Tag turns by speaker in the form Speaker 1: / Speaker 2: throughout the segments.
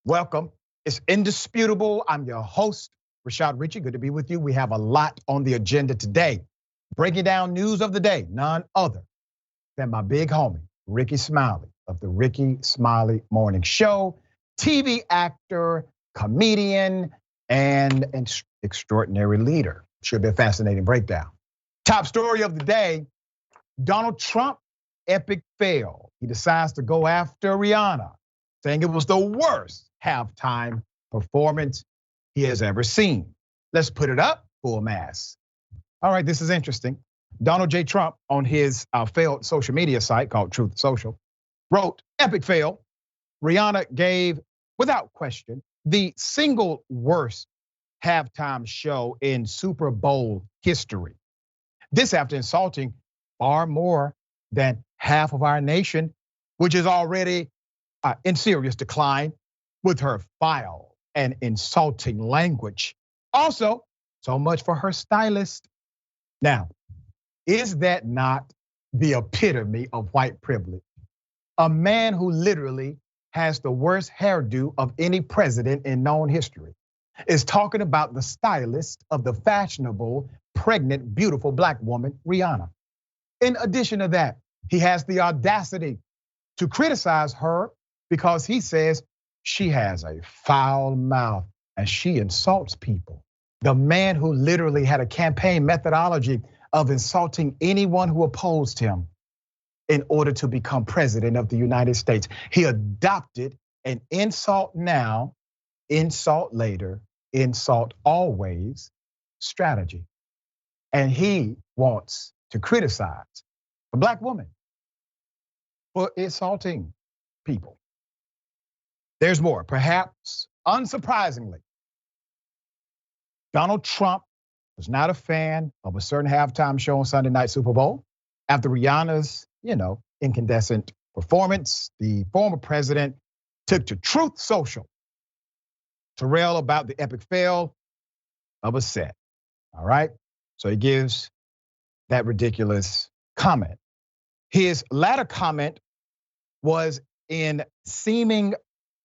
Speaker 1: Welcome. It's Indisputable. I'm your host, Richey. Good to be with you. We have a lot on the agenda today. Breaking down news of the day, none other than my big homie, Rickey Smiley of the Rickey Smiley Morning Show, TV actor, comedian, and an extraordinary leader. Should be a fascinating breakdown. Top story of the day, Donald Trump, epic fail. He decides to go after Rihanna, saying it was the worst halftime performance he has ever seen. Let's put it up, full mass. All right, this is interesting. Donald J. Trump on his failed social media site called Truth Social wrote, epic fail. Rihanna gave, without question, the single worst halftime show in Super Bowl history. This after insulting far more than half of our nation, which is already in serious decline with her foul and insulting language. Also, so much for her stylist. Now, is that not the epitome of white privilege? A man who literally has the worst hairdo of any president in known history is talking about the stylist of the fashionable, pregnant, beautiful black woman, Rihanna. In addition to that, he has the audacity to criticize her because he says she has a foul mouth and she insults people. The man who literally had a campaign methodology of insulting anyone who opposed him in order to become president of the United States. He adopted an insult now, insult later, insult always strategy. And he wants to criticize a black woman for insulting people. There's more. Perhaps unsurprisingly, Donald Trump was not a fan of a certain halftime show on Sunday night Super Bowl. After Rihanna's, incandescent performance, the former president took to Truth Social to rail about the epic fail of a set. All right. So he gives that ridiculous comment. His latter comment was in seeming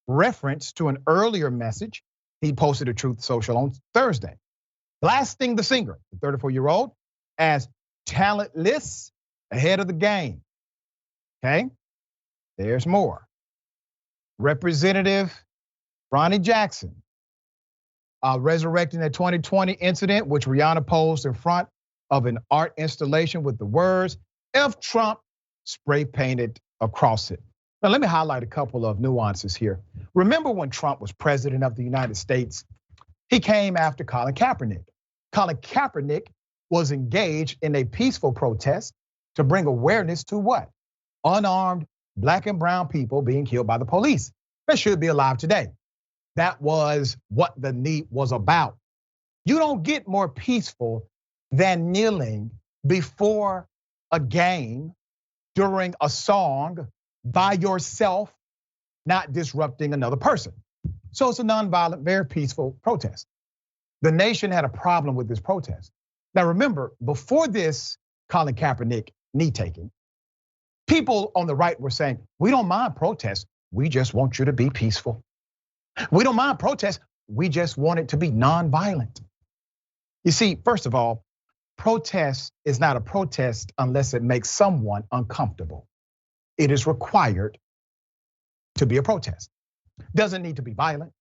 Speaker 1: reference to an earlier message he posted to Truth Social on Thursday, blasting the singer, the 34-year-old, as talentless, ahead of the game. Okay, there's more. Representative Ronnie Jackson, resurrecting a 2020 incident which Rihanna posed in front of an art installation with the words, F Trump, spray painted across it. Now, let me highlight a couple of nuances here. Remember when Trump was president of the United States, he came after Colin Kaepernick. Colin Kaepernick was engaged in a peaceful protest to bring awareness to what? Unarmed black and brown people being killed by the police that should be alive today. That was what the knee was about. You don't get more peaceful than kneeling before a game during a song by yourself, not disrupting another person. So it's a nonviolent, very peaceful protest. The nation had a problem with this protest. Now remember, before this Colin Kaepernick knee taking, people on the right were saying, we don't mind protests, we just want you to be peaceful. We don't mind protests, we just want it to be nonviolent. You see, first of all, protest is not a protest unless it makes someone uncomfortable. It is required to be a protest. Doesn't need to be violent,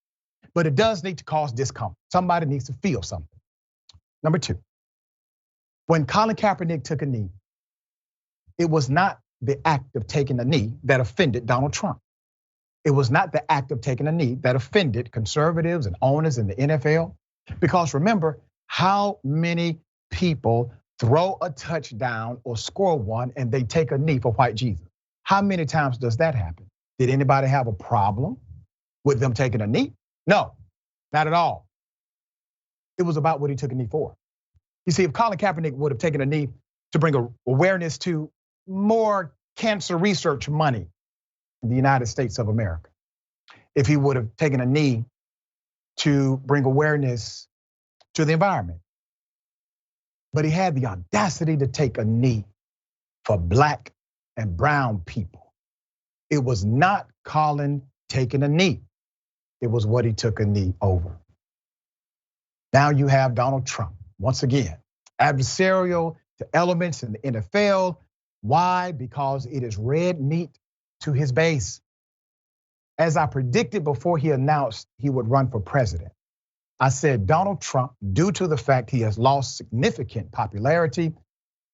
Speaker 1: but it does need to cause discomfort. Somebody needs to feel something. Number two, when Colin Kaepernick took a knee, it was not the act of taking a knee that offended Donald Trump. It was not the act of taking a knee that offended conservatives and owners in the NFL. Because remember, how many people throw a touchdown or score one and they take a knee for white Jesus? How many times does that happen? Did anybody have a problem with them taking a knee? No, not at all. It was about what he took a knee for. You see, if Colin Kaepernick would have taken a knee to bring awareness to more cancer research money in the United States of America, if he would have taken a knee to bring awareness to the environment, but he had the audacity to take a knee for black and brown people. It was not Colin taking a knee. it was what he took a knee over. Now you have Donald Trump, once again, adversarial to elements in the NFL. Why? Because it is red meat to his base. As I predicted before he announced he would run for president, I said Donald Trump, due to the fact he has lost significant popularity,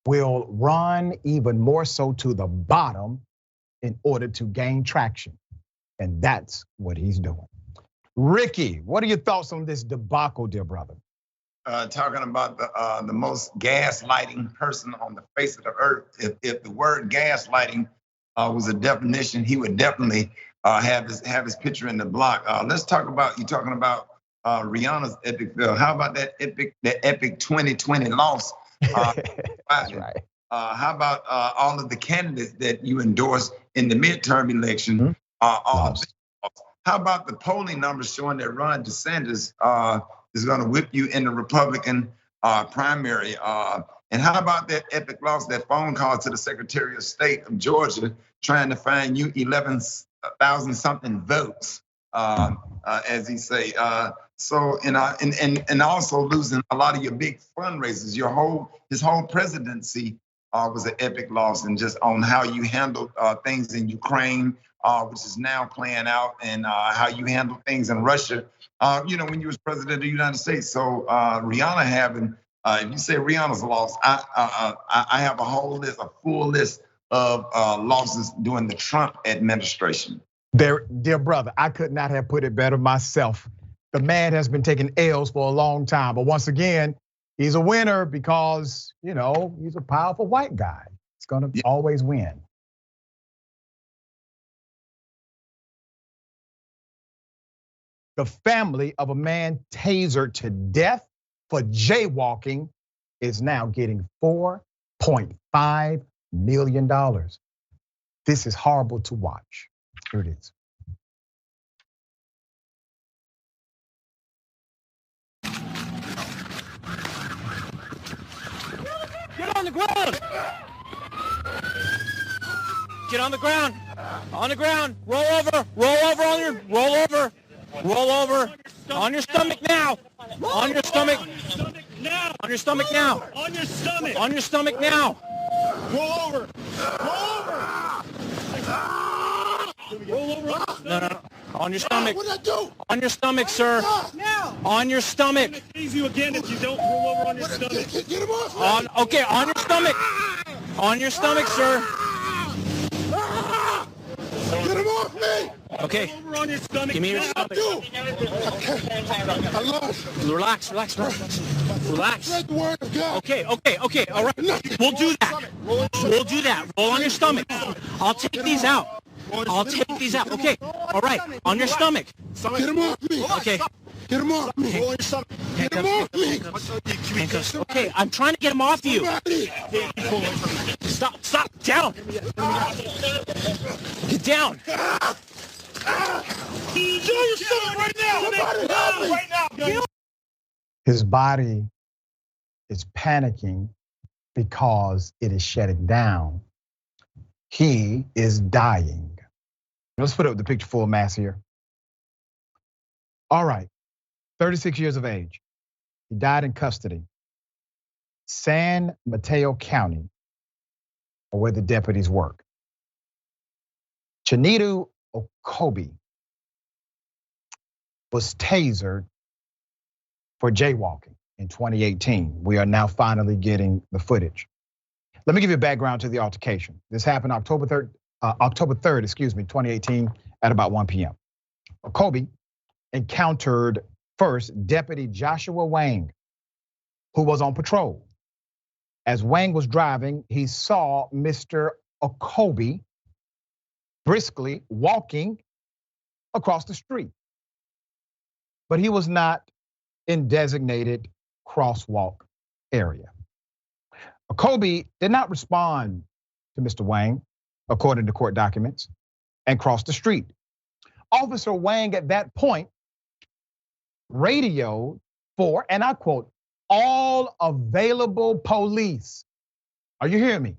Speaker 1: will run even more so to the bottom in order to gain traction. And that's what he's doing. Rickey, what are your thoughts on this debacle, dear brother?
Speaker 2: Talking about the most gaslighting person on the face of the earth. If the word gaslighting was a definition, he would definitely have his picture in the block. Let's talk about, you're talking about Rihanna's epic fail. How about that epic 2020 loss?
Speaker 1: That's right.
Speaker 2: How about all of the candidates that you endorsed in the midterm election? How about the polling numbers showing that Ron DeSantis is going to whip you in the Republican primary? And how about that epic loss, that phone call to the Secretary of State of Georgia trying to find you 11,000 something votes, as he say. So and also losing a lot of your big fundraisers. His whole presidency was an epic loss, and just on how you handled things in Ukraine, which is now playing out, and how you handle things in Russia. When you was president of the United States. So Rihanna having, if you say Rihanna's lost, I have a full list of losses during the Trump administration.
Speaker 1: Dear brother, I could not have put it better myself. The man has been taking L's for a long time, but once again, he's a winner because, he's a powerful white guy. He's gonna always win. The family of a man tasered to death for jaywalking is now getting $4.5 million. This is horrible to watch. Here it is.
Speaker 3: Get on the ground! Get on the ground! On the ground! Roll over! Roll over on your... Roll over! Roll over! On your stomach now! On your stomach! On your stomach now!
Speaker 4: On your stomach!
Speaker 3: On your stomach now!
Speaker 4: Roll over! Roll over! Roll over!
Speaker 3: No. On your stomach.
Speaker 4: What did I do?
Speaker 3: On your stomach, sir.
Speaker 4: Now!
Speaker 3: On your stomach.
Speaker 4: I'm gonna you again if you don't roll over on your stomach.
Speaker 3: Get him off! Okay, on your stomach. On your stomach, sir.
Speaker 4: Get him off me!
Speaker 3: Okay.
Speaker 4: Roll over on your stomach.
Speaker 3: Give me your stomach.
Speaker 4: I lost.
Speaker 3: Relax.
Speaker 4: Spread the word of God.
Speaker 3: Okay. All right. We'll do that. Roll on your stomach. I'll take these out. Okay. All right. On your stomach.
Speaker 4: Get him off me.
Speaker 3: Okay.
Speaker 4: Get him off me. Roll on your stomach. Get him off me.
Speaker 3: Handcuffs. Okay, I'm trying to get him off you. Stop. Down. Get down.
Speaker 4: Show your stomach right now. Right now.
Speaker 1: His body is panicking because it is shutting down. He is dying. Let's put up the picture full mass here. All right, 36 years of age. He died in custody. San Mateo County, or where the deputies work. Chinedu Okobi was tasered for jaywalking in 2018. We are now finally getting the footage. Let me give you a background to the altercation. This happened October 3rd, 2018 at about 1 p.m. Okobi encountered first Deputy Joshua Wang, who was on patrol. As Wang was driving, he saw Mr. Okobi briskly walking across the street, but he was not in designated crosswalk area. Okobi did not respond to Mr. Wang, according to court documents, and crossed the street. Officer Wang at that point radioed for, and I quote, all available police. Are you hearing me?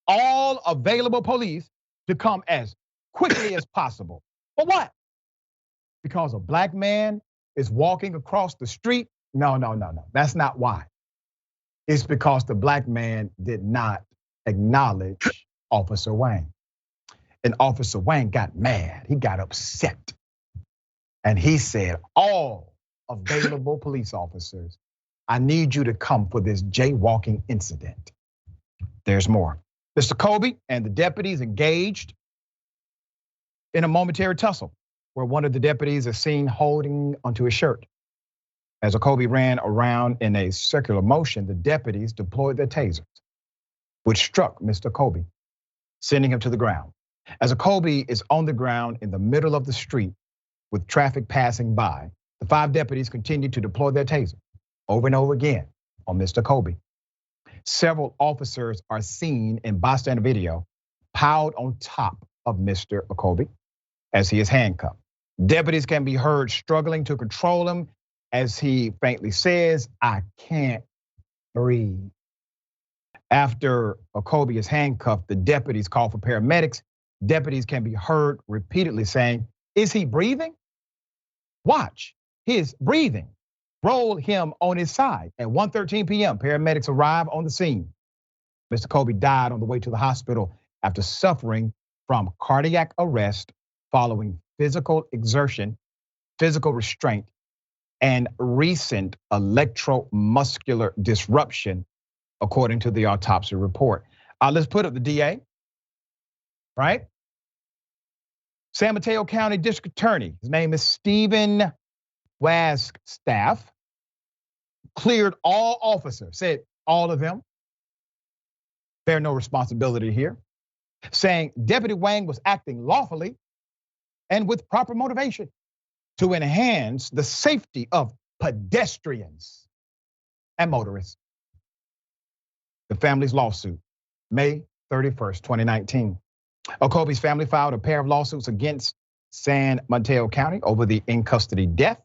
Speaker 1: All available police to come as quickly as possible. But what? because a black man is walking across the street. No. That's not why. It's because the black man did not acknowledge Officer Wayne. And Officer Wayne got mad. He got upset. And he said, all available police officers, I need you to come for this jaywalking incident. There's more. Mr. Kobe and the deputies engaged in a momentary tussle where one of the deputies is seen holding onto his shirt. As Kobe ran around in a circular motion, the deputies deployed their tasers, which struck Mr. Kobe, sending him to the ground. As Kobe is on the ground in the middle of the street with traffic passing by, the 5 deputies continued to deploy their taser over and over again on Mr. Kobe. Several officers are seen in bystander video piled on top of Mr. Kobe as he is handcuffed. Deputies can be heard struggling to control him as he faintly says, I can't breathe. After Kobe is handcuffed, the deputies call for paramedics. Deputies can be heard repeatedly saying, is he breathing? Watch his breathing. Roll him on his side. At 1:13 p.m., paramedics arrive on the scene. Mr. Kobe died on the way to the hospital after suffering from cardiac arrest following physical exertion, physical restraint, and recent electromuscular disruption, according to the autopsy report. Let's put up the DA, right? San Mateo County District Attorney, his name is Stephen Wagstaff, cleared all officers, said all of them bear no responsibility here, saying Deputy Wang was acting lawfully and with proper motivation to enhance the safety of pedestrians and motorists. The family's lawsuit, May 31st, 2019. Kobe's family filed a pair of lawsuits against San Mateo County over the in-custody death.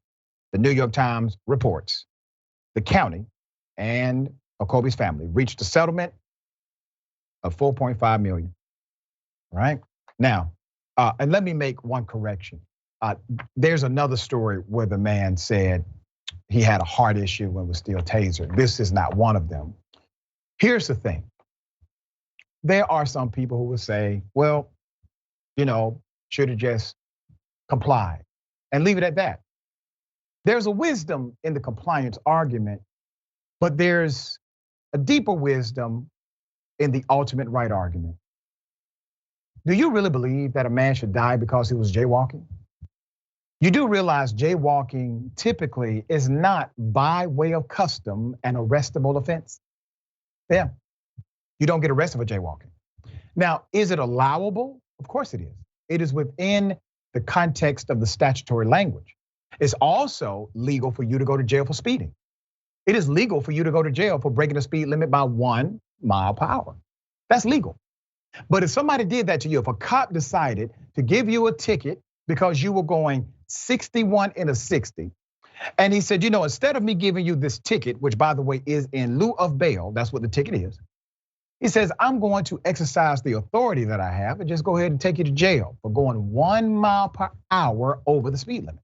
Speaker 1: The New York Times reports the county and Kobe's family reached a settlement of $4.5 million, right? Now, and let me make one correction. There's another story where the man said he had a heart issue and was still tasered. This is not one of them. Here's the thing. There are some people who will say, well, should have just complied and leave it at that. There's a wisdom in the compliance argument, but there's a deeper wisdom in the ultimate right argument. Do you really believe that a man should die because he was jaywalking? You do realize jaywalking typically is not by way of custom an arrestable offense. Yeah, you don't get arrested for jaywalking. Now, is it allowable? Of course it is. It is within the context of the statutory language. It's also legal for you to go to jail for speeding. It is legal for you to go to jail for breaking the speed limit by 1 mile per hour. That's legal. But if somebody did that to you, if a cop decided to give you a ticket because you were going 61 in a 60, and he said, instead of me giving you this ticket, which by the way is in lieu of bail, that's what the ticket is. He says, I'm going to exercise the authority that I have and just go ahead and take you to jail for going 1 mile per hour over the speed limit.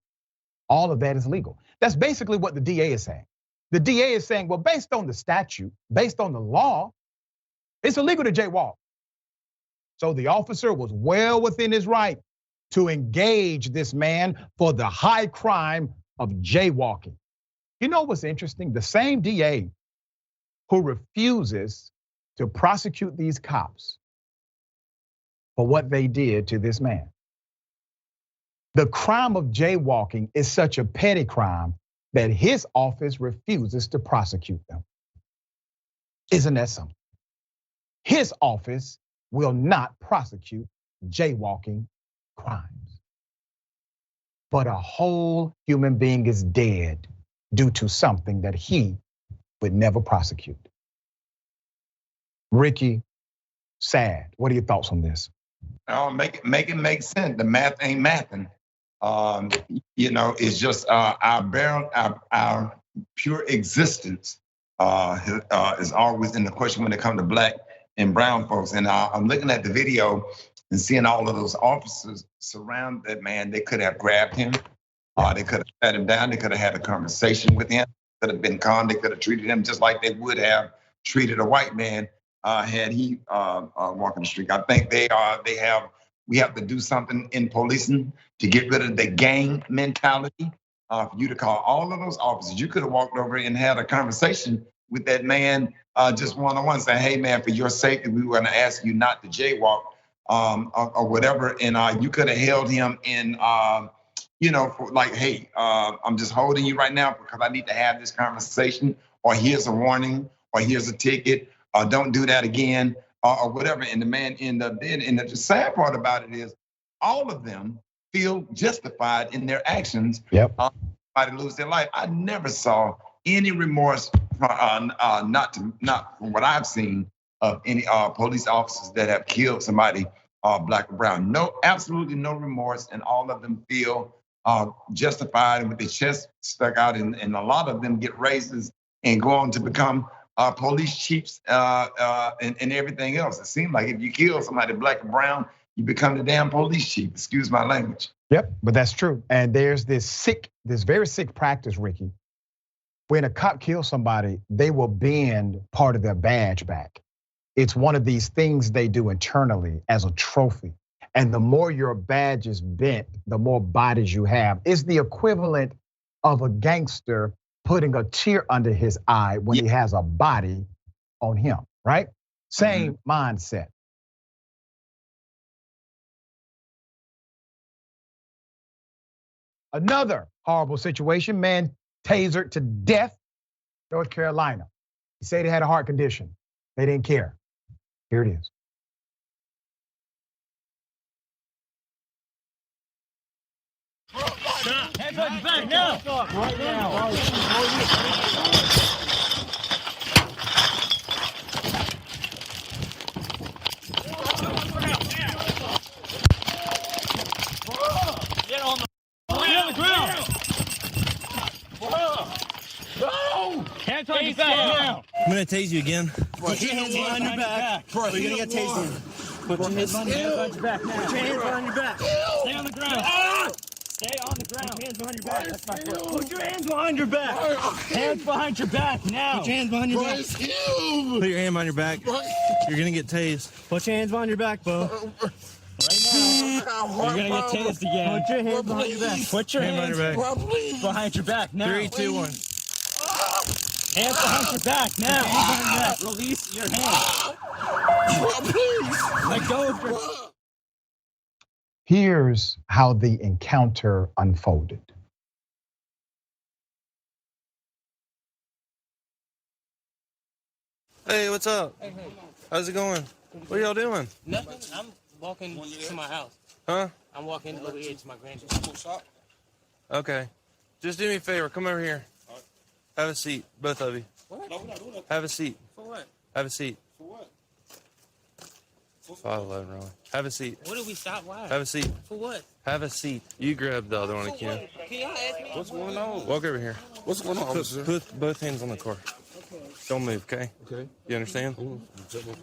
Speaker 1: All of that is legal. That's basically what the DA is saying. The DA is saying, well, based on the statute, based on the law, it's illegal to jaywalk. So the officer was well within his right to engage this man for the high crime of jaywalking. You know what's interesting? The same DA who refuses to prosecute these cops for what they did to this man. The crime of jaywalking is such a petty crime that his office refuses to prosecute them. Isn't that something? His office will not prosecute jaywalking crimes. But a whole human being is dead due to something that he would never prosecute. Rickey, sad. What are your thoughts on this?
Speaker 2: Make it make sense. The math ain't mathing. It's just our pure existence is always in the question when it comes to black and brown folks. And I'm looking at the video and seeing all of those officers surround that man. They could have grabbed him. They could have sat him down. They could have had a conversation with him. Could have been calm. They could have treated him just like they would have treated a white man had he walking the street. I think we have to do something in policing to get rid of the gang mentality. For you to call all of those officers, you could have walked over and had a conversation with that man just one-on-one, saying, "Hey, man, for your safety, we were going to ask you not to jaywalk or whatever." And you could have held him in, for like, "Hey, I'm just holding you right now because I need to have this conversation," or "Here's a warning," or "Here's a ticket," or "Don't do that again," or whatever. And the man ended up dead. And the sad part about it is all of them feel justified in their actions.
Speaker 1: Yep.
Speaker 2: To lose their life. I never saw any remorse, not from what I've seen of any police officers that have killed somebody, black or brown. No, absolutely no remorse, and all of them feel justified with their chest stuck out, and a lot of them get raises and go on to become police chiefs and everything else. It seems like if you kill somebody black or brown, you become the damn police chief. Excuse my language.
Speaker 1: Yep, but that's true. And there's this very sick practice, Rickey. When a cop kills somebody, they will bend part of their badge back. It's one of these things they do internally as a trophy. And the more your badge is bent, the more bodies you have. It's the equivalent of a gangster putting a tear under his eye when he has a body on him, right? Same mindset. Another horrible situation, man tasered to death, North Carolina. He said he had a heart condition. They didn't care. Here it is.
Speaker 3: Stop. Hands on your back now. Right now. Get on the ground. No! Hands on your back now.
Speaker 5: I'm gonna tase you again.
Speaker 3: Put your hands behind your back.
Speaker 5: Bro, you're gonna get tased.
Speaker 3: Put your hands on your back now.
Speaker 5: Put your hands behind your back.
Speaker 3: Stay on the ground. Stay on the ground. Hands behind your back. That's my foot. Put your hands behind your back. Hands behind your back now.
Speaker 5: Put your hands behind your back. Put your hand behind your back. You're gonna get tased. Put your hands behind your back, Bo.
Speaker 3: Right now. You're gonna get tased again. Put your hands behind your back. Put your hands behind your back now.
Speaker 5: 3, 2, 1.
Speaker 3: Hands behind your back now. Release your hands. Let go of your.
Speaker 1: Here's how the encounter unfolded.
Speaker 5: Hey, what's up?
Speaker 6: Hey.
Speaker 5: How's it going? What are y'all doing?
Speaker 6: Nothing. I'm walking to my house.
Speaker 5: Huh?
Speaker 6: I'm walking over here to my grandparents.
Speaker 5: Okay. Just do me a favor. Come over here. Have a seat, both of you.
Speaker 6: What? No, we're not doing that.
Speaker 5: Have a seat.
Speaker 6: For what?
Speaker 5: Have a seat.
Speaker 6: For what?
Speaker 5: 5'11", really. Have a seat.
Speaker 6: What did we stop? Why?
Speaker 5: Have a seat.
Speaker 6: For what?
Speaker 5: Have a seat. You grab the other one again.
Speaker 6: Can y'all ask me?
Speaker 7: What's going on?
Speaker 5: Walk over here.
Speaker 7: What's going on, officer?
Speaker 5: Put both hands on the car.
Speaker 6: Okay.
Speaker 5: Don't move, okay?
Speaker 7: Okay.
Speaker 5: You understand?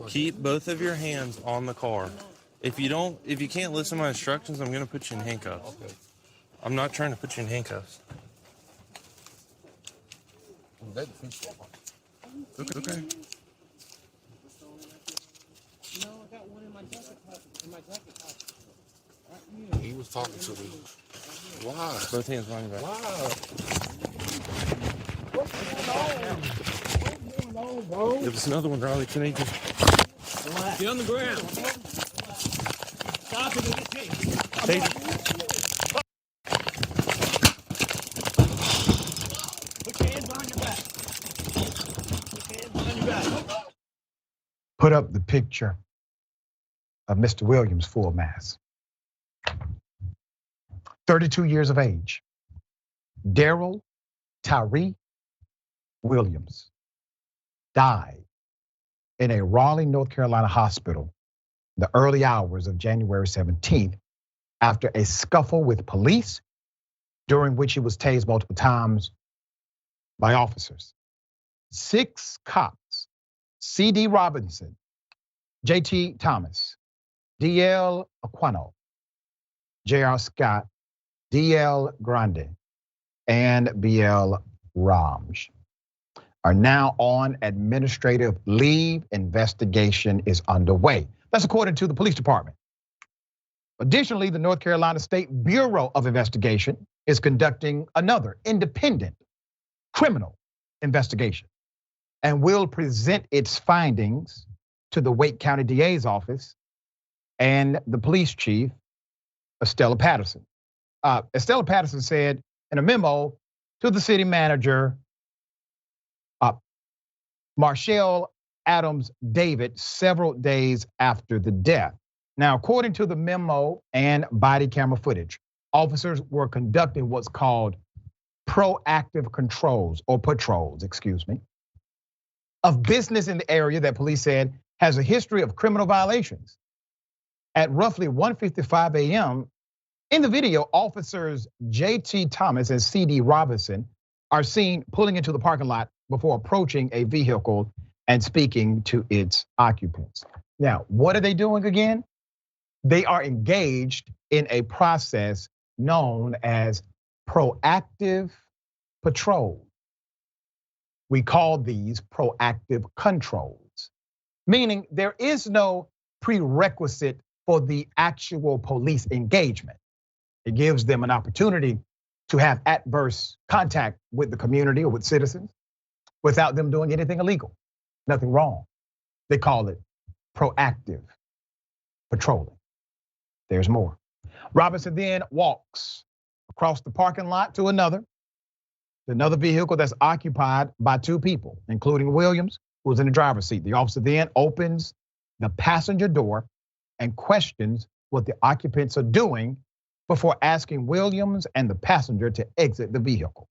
Speaker 5: Keep both of your hands on the car. If you can't listen to my instructions, I'm gonna put you in handcuffs.
Speaker 7: Okay.
Speaker 5: I'm not trying to put you in handcuffs. Okay.
Speaker 6: No, I got one in my jacket pocket.
Speaker 7: He was talking to me. Why?
Speaker 5: Both hands behind your back.
Speaker 7: Why?
Speaker 5: If it's another one, Riley, can he just...
Speaker 3: Get on the ground. Stop it.
Speaker 5: Hey.
Speaker 3: Put your hands behind your back. Put your hands behind your back.
Speaker 1: Put up the picture of Mr. Williams' full mask. 32 years of age. Daryl Tyree Williams died in a Raleigh, North Carolina hospital in the early hours of January 17th after a scuffle with police during which he was tased multiple times by officers. 6 cops, C.D. Robinson, J.T. Thomas, D.L. Aquino, J.R. Scott, D.L. Grande, and BL Ramj are now on administrative leave. Investigation is underway. That's according to the police department. Additionally, the North Carolina State Bureau of Investigation is conducting another independent criminal investigation and will present its findings to the Wake County DA's office and the police chief, Estella Patterson. Estella Patterson said in a memo to the city manager, Marshall Adams David, several days after the death. Now, according to the memo and body camera footage, officers were conducting what's called proactive patrols, of business in the area that police said has a history of criminal violations. At roughly 1:55 a.m., in the video, officers J.T. Thomas and C.D. Robinson are seen pulling into the parking lot before approaching a vehicle and speaking to its occupants. Now, what are they doing again? They are engaged in a process known as proactive patrol. We call these proactive controls, meaning there is no prerequisite for the actual police engagement. It gives them an opportunity to have adverse contact with the community or with citizens without them doing anything illegal, nothing wrong. They call it proactive patrolling. There's more. Robinson then walks across the parking lot to another vehicle that's occupied by two people, including Williams, who was in the driver's seat. The officer then opens the passenger door and questions what the occupants are doing before asking Williams and the passenger to exit the vehicle.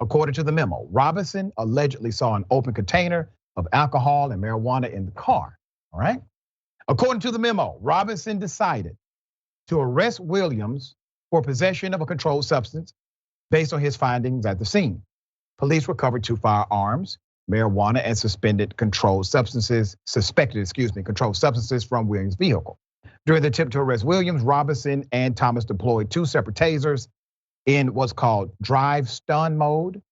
Speaker 1: According to the memo, Robinson allegedly saw an open container of alcohol and marijuana in the car, all right? According to the memo, Robinson decided to arrest Williams for possession of a controlled substance based on his findings at the scene. Police recovered 2 firearms, marijuana and suspected controlled substances from Williams' vehicle. During the attempt to arrest Williams, Robinson and Thomas deployed 2 separate tasers in what's called drive stun mode,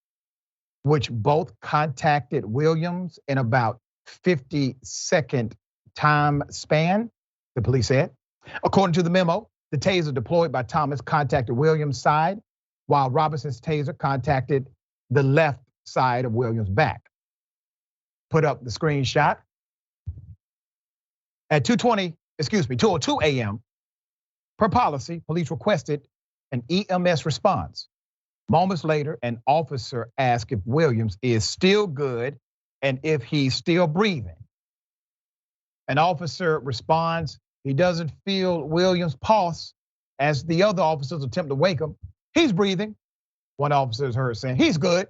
Speaker 1: which both contacted Williams in about 50-second time span, the police said. According to the memo, the taser deployed by Thomas contacted Williams' side, while Robinson's taser contacted the left side of Williams' back. Put up the screenshot. At 2:02 a.m., per policy, police requested an EMS response. Moments later, an officer asked if Williams is still good and if he's still breathing. An officer responds, he doesn't feel Williams' pulse as the other officers attempt to wake him. He's breathing. One officer is heard saying, he's good.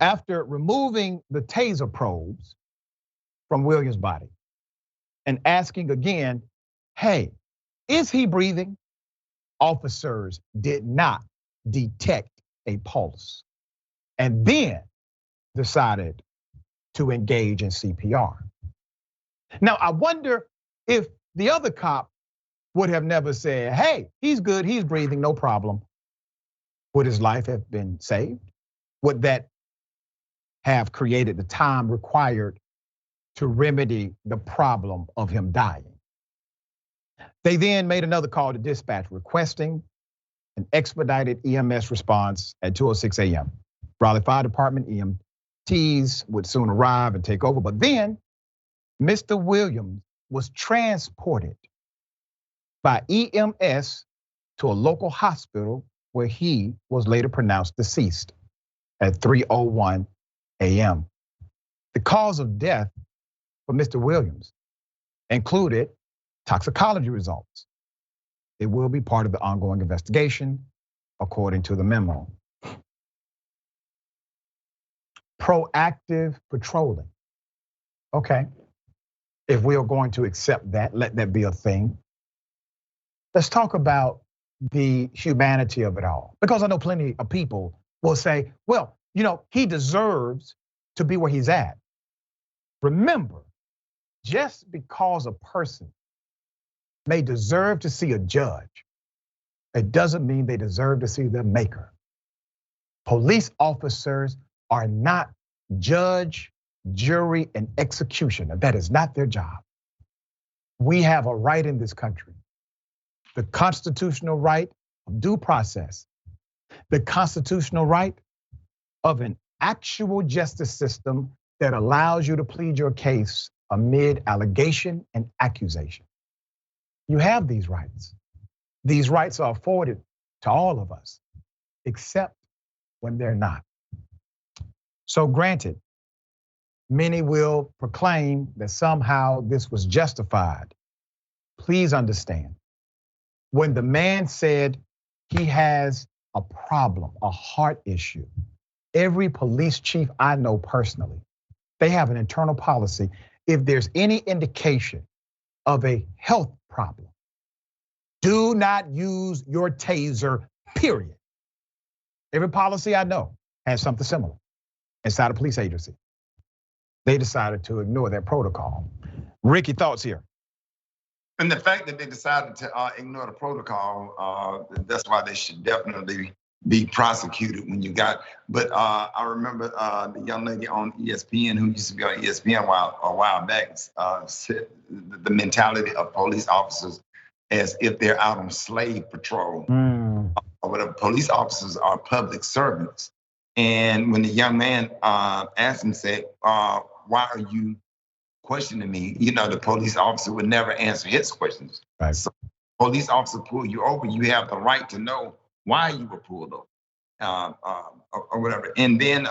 Speaker 1: After removing the taser probes from Williams' body and asking again, hey, is he breathing? Officers did not detect a pulse and then decided to engage in CPR. Now, I wonder if the other cop would have never said, hey, he's good, he's breathing, no problem. Would his life have been saved? Would that have created the time required to remedy the problem of him dying? They then made another call to dispatch requesting an expedited EMS response at 2:06 a.m. Raleigh Fire Department EMTs would soon arrive and take over, but then Mr. Williams was transported by EMS to a local hospital where he was later pronounced deceased at 3:01 a.m. The cause of death for Mr. Williams included toxicology results. It will be part of the ongoing investigation, according to the memo. Proactive patrolling. Okay. If we are going to accept that, let that be a thing. Let's talk about the humanity of it all. Because I know plenty of people will say, well, he deserves to be where he's at. Remember, just because a person may deserve to see a judge it doesn't mean they deserve to see their maker. Police officers are not judge, jury, and executioner. That is not their job. We have a right in this country, the constitutional right of due process, the constitutional right of an actual justice system that allows you to plead your case amid allegation and accusation. You have these rights. These rights are afforded to all of us, except when they're not. So granted, many will proclaim that somehow this was justified. Please understand, when the man said he has a problem, a heart issue, every police chief I know personally, they have an internal policy. If there's any indication of a health problem, do not use your taser, period. Every policy I know has something similar inside a police agency. They decided to ignore that protocol. Rickey, thoughts here?
Speaker 2: And the fact that they decided to ignore the protocol, that's why they should definitely be prosecuted when you got. But I remember the young lady on ESPN who used to be on ESPN a while back said the mentality of police officers as if they're out on slave patrol. Or whatever. Police officers are public servants. And when the young man asked him, said, why are you questioning me? You know, the police officer would never answer his questions.
Speaker 1: Right.
Speaker 2: So police officer pull you over, you have the right to know why you were pulled over, or whatever. And then,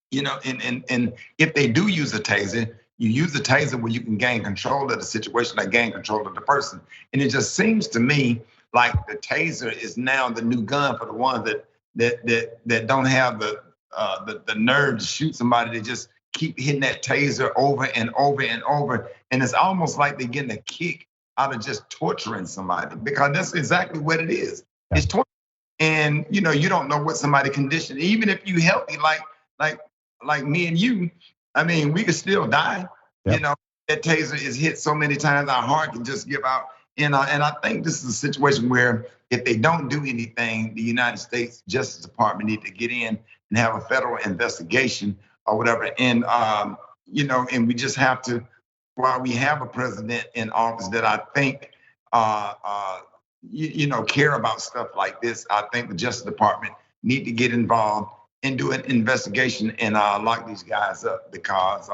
Speaker 2: you know, and if they do use a taser, you use a taser where you can gain control of the situation, like gain control of the person. And it just seems to me like the taser is now the new gun for the ones that don't have the nerve to shoot somebody. They just keep hitting that taser over and over and over. And it's almost like they're getting a kick out of just torturing somebody, because that's exactly what it is. Yeah. It's torture. And you know, you don't know what somebody's condition, even if you healthy, like me and you, I mean, we could still die. Yep. You know, that taser is hit so many times, our heart can just give out. And I think this is a situation where if they don't do anything, the United States Justice Department need to get in and have a federal investigation or whatever. And you know, and we just have to, while we have a president in office that I think you know, care about stuff like this, I think the Justice Department need to get involved and do an investigation and lock these guys up, because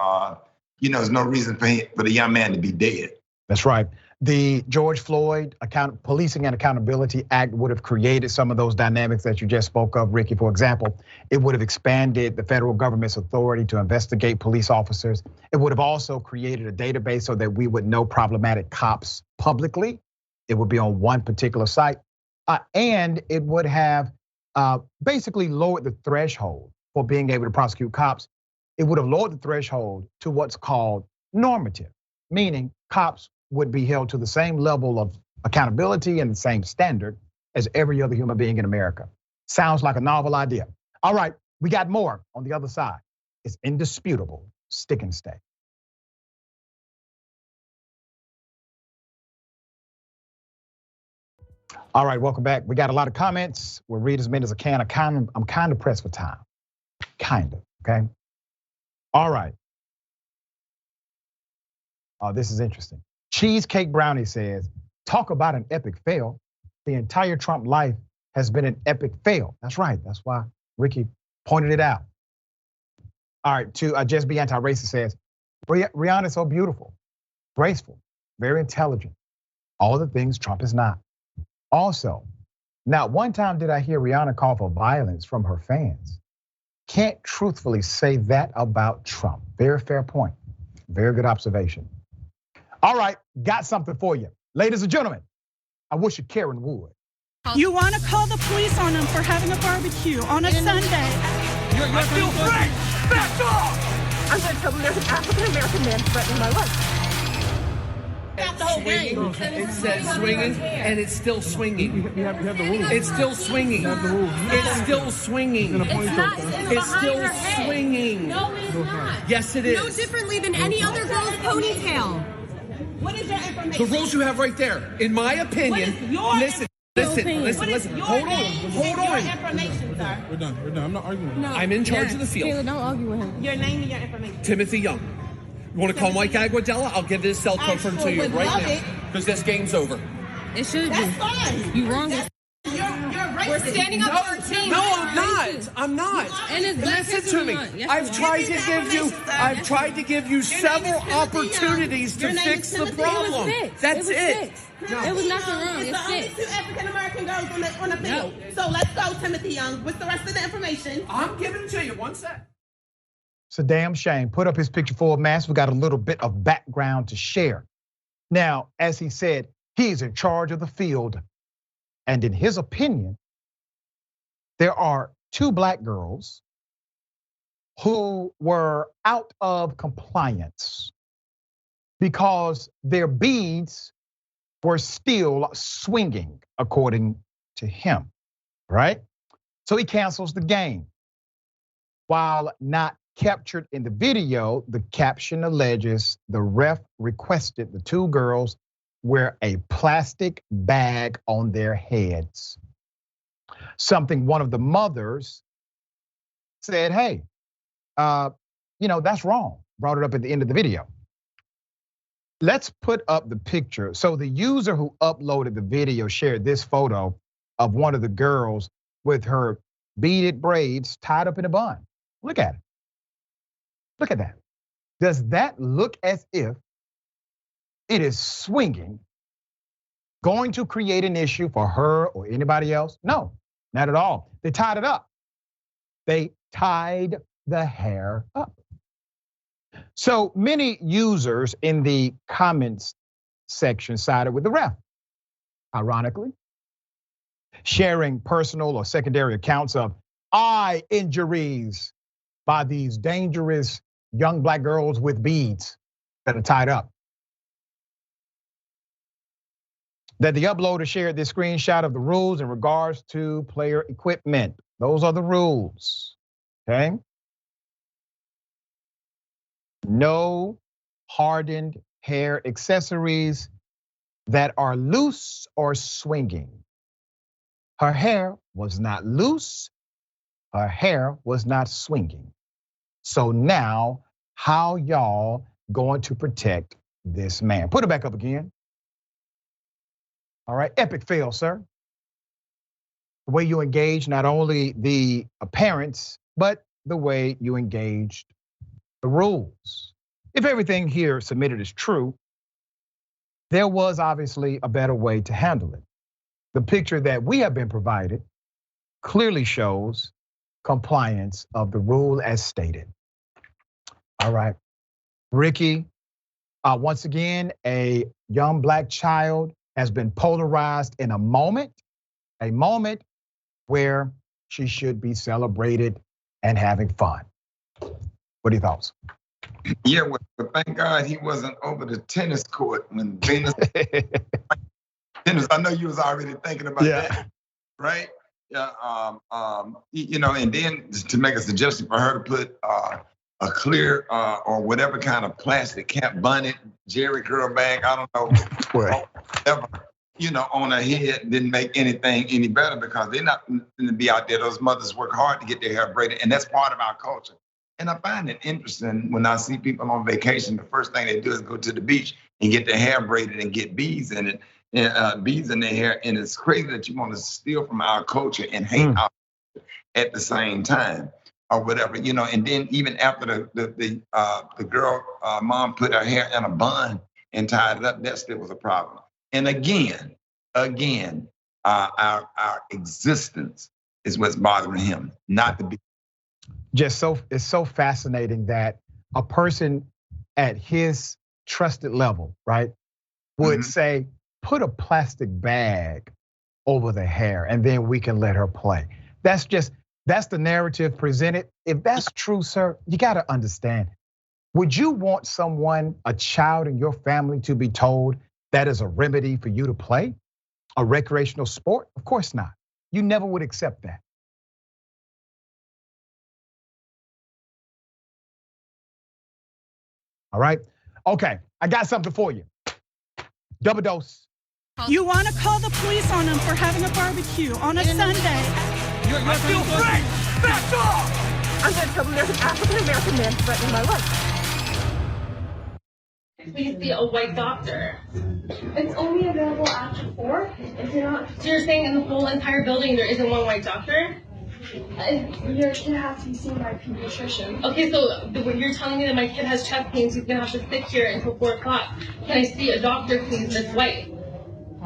Speaker 2: you know, there's no reason for the young man to be dead.
Speaker 1: That's right. The George Floyd Policing and Accountability Act would have created some of those dynamics that you just spoke of, Rickey. For example, it would have expanded the federal government's authority to investigate police officers. It would have also created a database so that we would know problematic cops publicly. It would be on one particular site. And it would have basically lowered the threshold for being able to prosecute cops. It would have lowered the threshold to what's called normative, meaning cops would be held to the same level of accountability and the same standard as every other human being in America. Sounds like a novel idea. All right, we got more on the other side. It's indisputable. Stick and stay. All right, welcome back. We got a lot of comments. We'll read as many as I can. I'm kind of pressed for time. Kind of, okay? All right. Oh, this is interesting. Cheesecake Brownie says, talk about an epic fail. The entire Trump life has been an epic fail. That's right, that's why Rickey pointed it out. All right, to Just Be Anti-Racist says, Rihanna is so beautiful, graceful, very intelligent, all the things Trump is not. Also, not one time did I hear Rihanna call for violence from her fans. Can't truthfully say that about Trump. Very fair point, very good observation. All right, got something for you. Ladies and gentlemen, I wish you Karen would.
Speaker 8: You want to call the police on them for having a barbecue on a Sunday.
Speaker 4: I feel free! Back off!
Speaker 9: I'm going to tell them there's an African-American man threatening my life.
Speaker 6: That's the whole game.
Speaker 10: It says swinging, and it's still swinging. You have the rules. It's still swinging. It's still swinging. It's still swinging.
Speaker 9: No, it's not.
Speaker 10: Yes, it is.
Speaker 9: No differently than any other girl's ponytail. What is that information?
Speaker 10: The rules you have right there. In my opinion, listen. Listen. Hold on.
Speaker 6: Information, sir.
Speaker 7: We're done. I'm not arguing with you.
Speaker 6: No.
Speaker 10: I'm in charge of the field.
Speaker 6: Taylor, don't argue with him. Your name and your information.
Speaker 10: Timothy Young. You want to call Mike Aguadella? I'll give his cell phone to you right now. Because this game's over.
Speaker 6: It should be.
Speaker 9: That's fine.
Speaker 6: You wrong.
Speaker 9: We're standing up for our team.
Speaker 10: No, I'm not.
Speaker 6: And it's
Speaker 10: Listen to me. I've tried to give you several opportunities to fix the problem. That's it.
Speaker 6: It was nothing wrong.
Speaker 9: It's the only 2 African American girls on the field. So let's go, Timothy Young. What's the rest of the information?
Speaker 10: I'm giving it to you. One sec.
Speaker 1: It's a damn shame. Put up his picture full of masks. We got a little bit of background to share. Now, as he said, he's in charge of the field. And in his opinion, there are 2 black girls who were out of compliance because their beads were still swinging, according to him, right? So he cancels the game. While not captured in the video, the caption alleges the ref requested the 2 girls wear a plastic bag on their heads. Something one of the mothers said, hey, that's wrong. Brought it up at the end of the video. Let's put up the picture. So the user who uploaded the video shared this photo of one of the girls with her beaded braids tied up in a bun. Look at it. Look at that. Does that look as if it is swinging, going to create an issue for her or anybody else? No, not at all. They tied it up. They tied the hair up. So many users in the comments section sided with the ref, ironically, sharing personal or secondary accounts of eye injuries by these dangerous young black girls with beads that are tied up. That the uploader shared this screenshot of the rules in regards to player equipment. Those are the rules, okay? No hardened hair accessories that are loose or swinging. Her hair was not loose. Her hair was not swinging. So now, how y'all going to protect this man? Put it back up again. All right, epic fail, sir. The way you engage not only the parents, but the way you engaged the rules. If everything here submitted is true, there was obviously a better way to handle it. The picture that we have been provided clearly shows compliance of the rule as stated. All right, Rickey, once again, a young black child has been polarized in a moment where she should be celebrated and having fun. What are your thoughts?
Speaker 2: Yeah, well, thank God he wasn't over the tennis court when Venus. Tennis. I know you was already thinking about that, right? Yeah. And then to make a suggestion for her to put a clear or whatever kind of plastic cap, bonnet, jerry curl bag, I don't know, whatever, on her head didn't make anything any better because they're not going to be out there. Those mothers work hard to get their hair braided, and that's part of our culture. And I find it interesting when I see people on vacation, the first thing they do is go to the beach and get their hair braided and get beads in it, beads in their hair. And it's crazy that you want to steal from our culture and hate our culture at the same time or whatever, and then even after the girl mom put her hair in a bun and tied it up, that still was a problem. And again, our existence is what's bothering him, not the beat.
Speaker 1: It's so fascinating that a person at his trusted level, right, would say, put a plastic bag over the hair and then we can let her play. That's the narrative presented. If that's true, sir, you gotta understand. Would you want a child in your family to be told that is a remedy for you to play a recreational sport? Of course not. You never would accept that. All right, okay, I got something for you. Double dose.
Speaker 8: You want to call the police on them for having a barbecue on a Sunday.
Speaker 4: I feel free! Back off!
Speaker 9: I'm going to tell them there's an African-American man threatening my life.
Speaker 11: Please be a white doctor.
Speaker 12: It's only available after 4. If you're not...
Speaker 11: So you're saying in the whole entire building there isn't one white doctor?
Speaker 12: Your kid has to be seen by a pediatrician.
Speaker 11: Okay, so you're telling me that my kid has chest pains, he's gonna have to sit here until 4 o'clock. Can I see a doctor, please, that's white?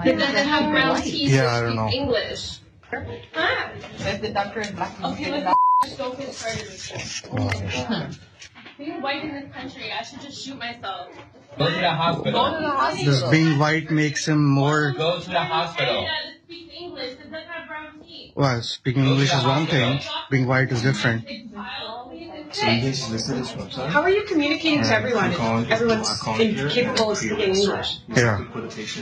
Speaker 11: That doesn't have brown teeth or speaks English. Huh?
Speaker 9: If the doctor is black,
Speaker 11: okay, let's so retarded. Being white in this country, I should just shoot myself.
Speaker 3: Go to the hospital.
Speaker 11: Go to the hospital.
Speaker 13: Being white makes him more.
Speaker 3: Go to the hospital.
Speaker 11: That speaks English, that doesn't have brown teeth.
Speaker 13: Well, speaking English is one thing. Being white is different.
Speaker 9: How are you communicating to everyone if everyone's incapable of speaking English?
Speaker 13: Yeah.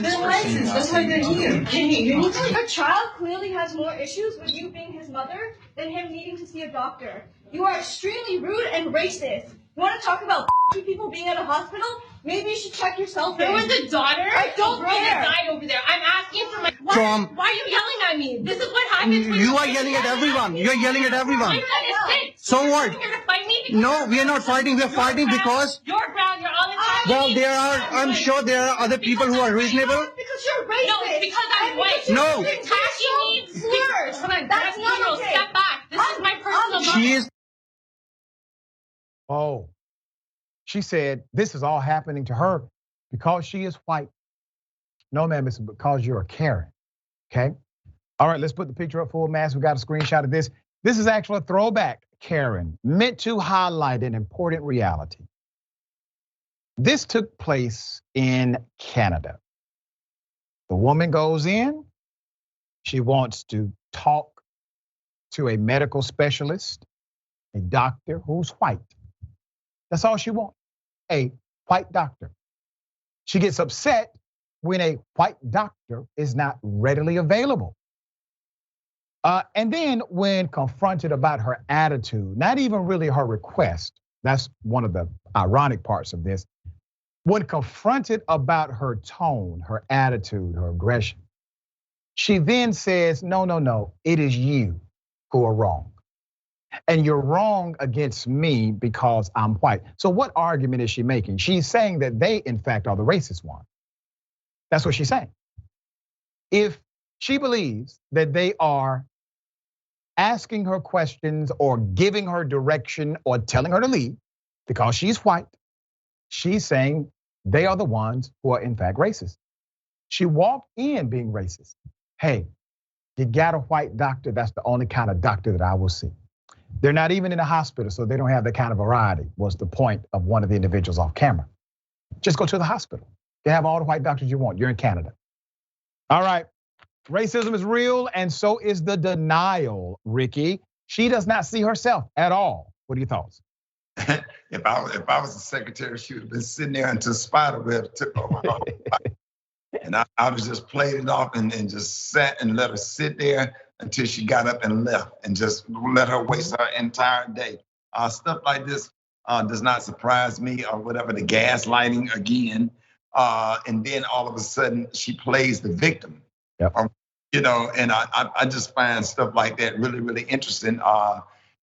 Speaker 9: They're licensed, that's why they're here.
Speaker 12: A child clearly has more issues with you being his mother than him needing to see a doctor. You are extremely rude and racist. You want to talk about people being at a hospital? Maybe you should check yourself.
Speaker 11: There was a daughter.
Speaker 12: I don't
Speaker 11: girl
Speaker 12: care.
Speaker 11: that died over there. I'm asking for my. Why are you yelling at me? This is what happens. When
Speaker 13: You are yelling at everyone. You are yelling at everyone.
Speaker 11: My son is sick.
Speaker 13: So what?
Speaker 11: You're here to fight me?
Speaker 13: No, we are not fighting. We are fighting because.
Speaker 11: You're brown. You're all entitled.
Speaker 13: Well, there are. I'm sure there are other people who are reasonable.
Speaker 12: Because you're racist.
Speaker 11: No, it's because I'm white.
Speaker 13: No.
Speaker 11: You're attacking me.
Speaker 12: Slurs.
Speaker 11: Come on,
Speaker 12: That's not okay.
Speaker 11: Step back. This is my personal.
Speaker 13: She is.
Speaker 1: Oh, she said this is all happening to her because she is white. No, ma'am, it's because you're a Karen. Okay. All right, let's put the picture up full mass. We got a screenshot of this. This is actually a throwback Karen meant to highlight an important reality. This took place in Canada. The woman goes in. She wants to talk to a medical specialist, a doctor who's white. That's all she wants, a white doctor. She gets upset when a white doctor is not readily available. And then when confronted about her attitude, not even really her request, that's one of the ironic parts of this. When confronted about her tone, her attitude, her aggression, she then says, no, it is you who are wrong. And you're wrong against me because I'm white. So what argument is she making? She's saying that they, in fact, are the racist one. That's what she's saying. If she believes that they are asking her questions or giving her direction or telling her to leave because she's white, she's saying they are the ones who are, in fact, racist. She walked in being racist. Hey, you got a white doctor, that's the only kind of doctor that I will see. They're not even in a hospital, so they don't have that kind of variety, was the point of one of the individuals off camera. Just go to the hospital. They have all the white doctors you want. You're in Canada. All right, racism is real, and so is the denial, Rickey. She does not see herself at all. What are your thoughts?
Speaker 2: If I was the secretary, she would have been sitting there until Spiderweb took over. And I would have just played it off and just sat and let her sit there until she got up and left and just let her waste her entire day. Stuff like this does not surprise me or whatever, the gaslighting again. And then all of a sudden she plays the victim.
Speaker 1: Yep.
Speaker 2: And I just find stuff like that really, really interesting.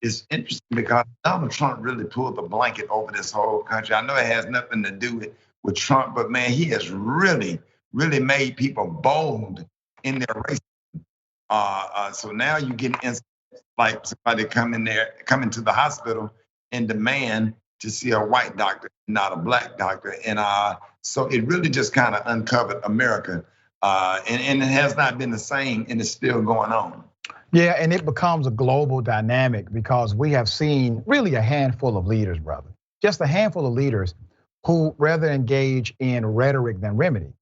Speaker 2: It's interesting because Donald Trump really pulled the blanket over this whole country. I know it has nothing to do with Trump, but man, he has really made people bold in their racism. So now you get like somebody coming to the hospital and demand to see a white doctor, not a black doctor. And so it really just kind of uncovered America. And it has not been the same, and it's still going on.
Speaker 1: Yeah, and it becomes a global dynamic because we have seen really a handful of leaders, brother. Just a handful of leaders who rather engage in rhetoric than remedy,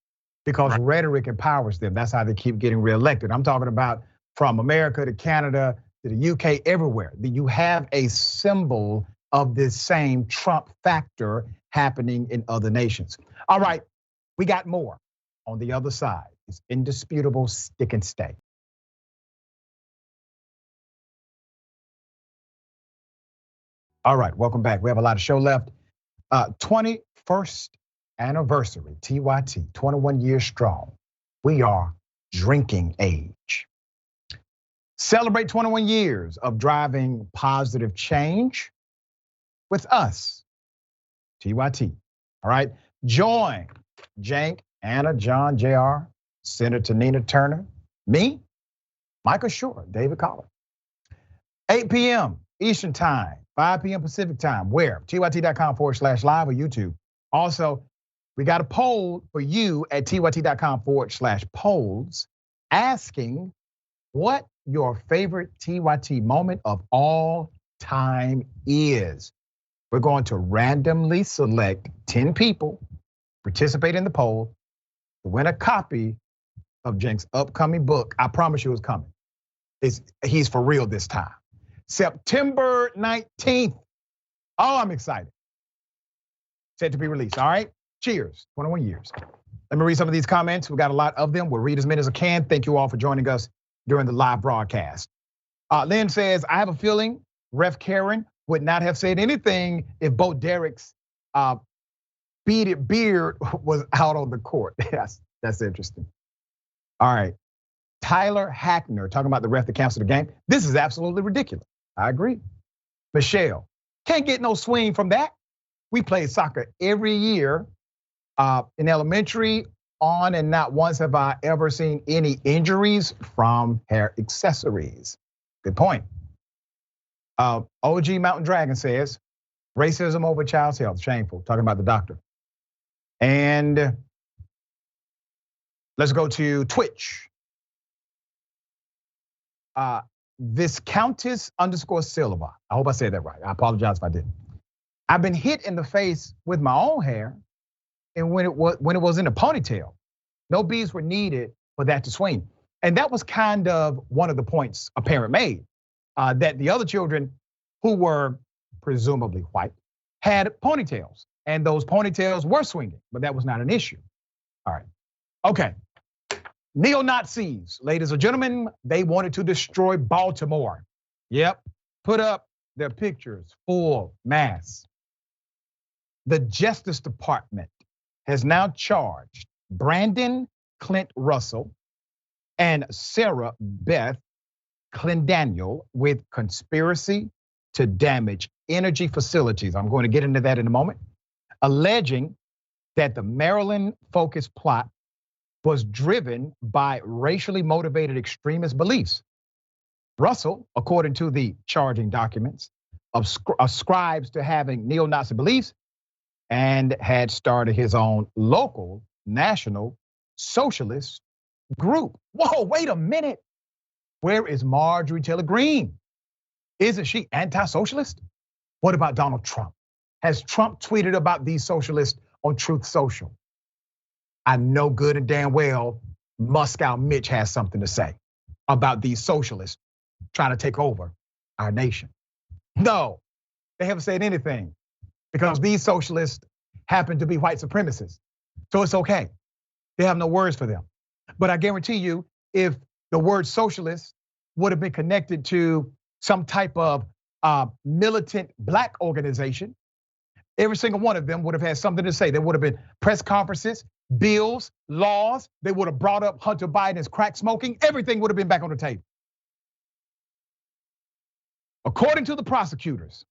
Speaker 1: because rhetoric empowers them. That's how they keep getting reelected. I'm talking about from America to Canada to the UK, everywhere. You have a symbol of this same Trump factor happening in other nations. All right, we got more on the other side. It's Indisputable, stick and stay. All right, welcome back. We have a lot of show left. 21st anniversary, TYT, 21 years strong. We are drinking age. Celebrate 21 years of driving positive change with us, TYT. All right, join Jank, Anna, John, JR, Senator Nina Turner, me, Michael Short, David Collins. 8 p.m. Eastern Time, 5 p.m. Pacific Time. Where? tyt.com/live or YouTube. Also, we got a poll for you at tyt.com/polls asking what your favorite TYT moment of all time is. We're going to randomly select 10 people, participate in the poll, to win a copy of Jank's upcoming book. I promise you it's coming. He's for real this time. September 19th. Oh, I'm excited. Set to be released, all right? Cheers, 21 years. Let me read some of these comments. We got a lot of them. We'll read as many as I can. Thank you all for joining us during the live broadcast. Lynn says, I have a feeling Ref Karen would not have said anything if Bo Derek's beaded beard was out on the court. Yes, that's interesting. All right, Tyler Hackner talking about the ref that canceled the game. This is absolutely ridiculous. I agree. Michelle, can't get no swing from that. We played soccer every year in elementary on, and not once have I ever seen any injuries from hair accessories. Good point. OG Mountain Dragon says, racism over child's health, shameful, talking about the doctor. And let's go to Twitch. Viscountess_Silva. I hope I said that right. I apologize if I didn't. I've been hit in the face with my own hair, and when it was in a ponytail, no beads were needed for that to swing. And that was kind of one of the points a parent made, that the other children who were presumably white had ponytails, and those ponytails were swinging, but that was not an issue. All right, okay. Neo-Nazis, ladies and gentlemen, they wanted to destroy Baltimore. Yep, put up their pictures, full mass. The Justice Department has now charged Brandon Clint Russell and Sarah Beth Clendaniel with conspiracy to damage energy facilities. I'm going to get into that in a moment. Alleging that the Maryland-focused plot was driven by racially motivated extremist beliefs. Russell, according to the charging documents, ascribes to having neo-Nazi beliefs and had started his own local national socialist group. Whoa, wait a minute. Where is Marjorie Taylor Greene? Isn't she anti-socialist? What about Donald Trump? Has Trump tweeted about these socialists on Truth Social? I know good and damn well Moscow Mitch has something to say about these socialists trying to take over our nation. No, they haven't said anything because these socialists happen to be white supremacists. So it's okay. They have no words for them. But I guarantee you, if the word socialist would have been connected to some type of militant black organization, every single one of them would have had something to say. There would have been press conferences, bills, laws. They would have brought up Hunter Biden's crack smoking. Everything would have been back on the table. According to the prosecutors,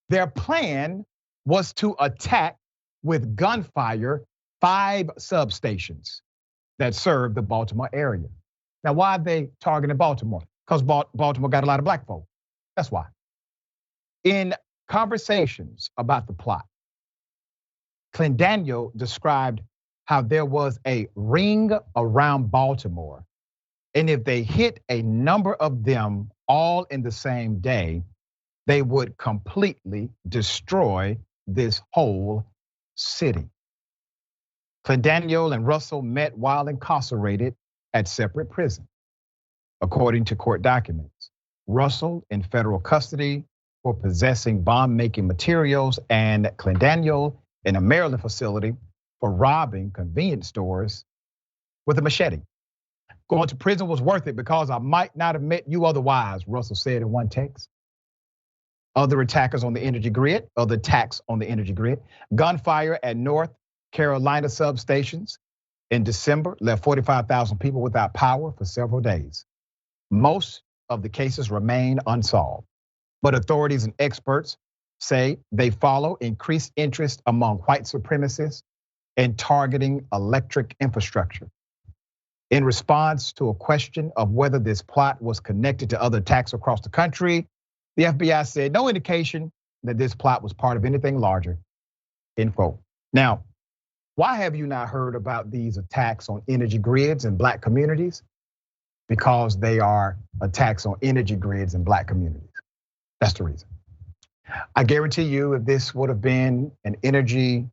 Speaker 1: their plan was to attack with gunfire 5 substations that serve the Baltimore area. Now, why are they targeting Baltimore? Because Baltimore got a lot of black folk. That's why. In conversations about the plot, Clendaniel described how there was a ring around Baltimore, and if they hit a number of them all in the same day, they would completely destroy this whole city. Clendaniel and Russell met while incarcerated at separate prisons. According to court documents, Russell in federal custody for possessing bomb-making materials, and Clendaniel in a Maryland facility for robbing convenience stores with a machete. Going to prison was worth it because I might not have met you otherwise, Russell said in one text. Other attackers on the energy grid, other attacks on the energy grid, gunfire at North Carolina substations, in December left 45,000 people without power for several days. Most of the cases remain unsolved, but authorities and experts say they follow increased interest among white supremacists in targeting electric infrastructure. In response to a question of whether this plot was connected to other attacks across the country, the FBI said no indication that this plot was part of anything larger, end quote. Now, why have you not heard about these attacks on energy grids in black communities? Because they are attacks on energy grids in black communities. That's the reason. I guarantee you, if this would have been an energy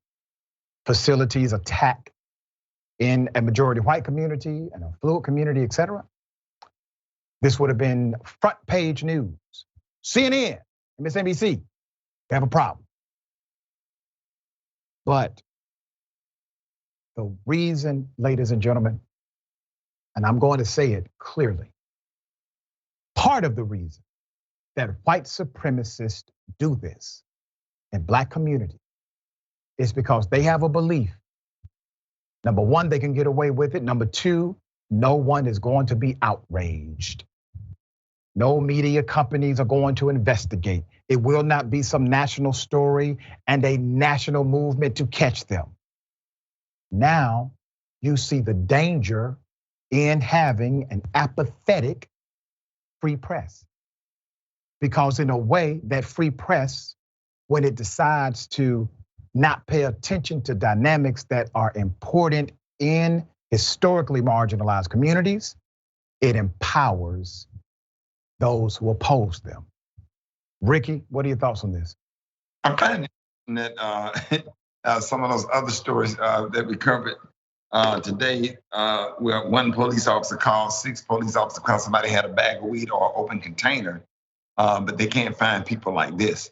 Speaker 1: facilities attack in a majority white community and a fluid community, et cetera, this would have been front page news. CNN, MSNBC, they have a problem. But the reason, ladies and gentlemen, and I'm going to say it clearly, part of the reason that white supremacists do this in black communities is because they have a belief. Number one, they can get away with it. Number two, no one is going to be outraged. No media companies are going to investigate. It will not be some national story and a national movement to catch them. Now you see the danger in having an apathetic free press. Because in a way, that free press, when it decides to not pay attention to dynamics that are important in historically marginalized communities, it empowers those who oppose them. Rickey, what are your thoughts on this?
Speaker 2: I'm kind of that some of those other stories that we covered today, where one police officer called, 6 police officers called somebody had a bag of weed or an open container, but they can't find people like this.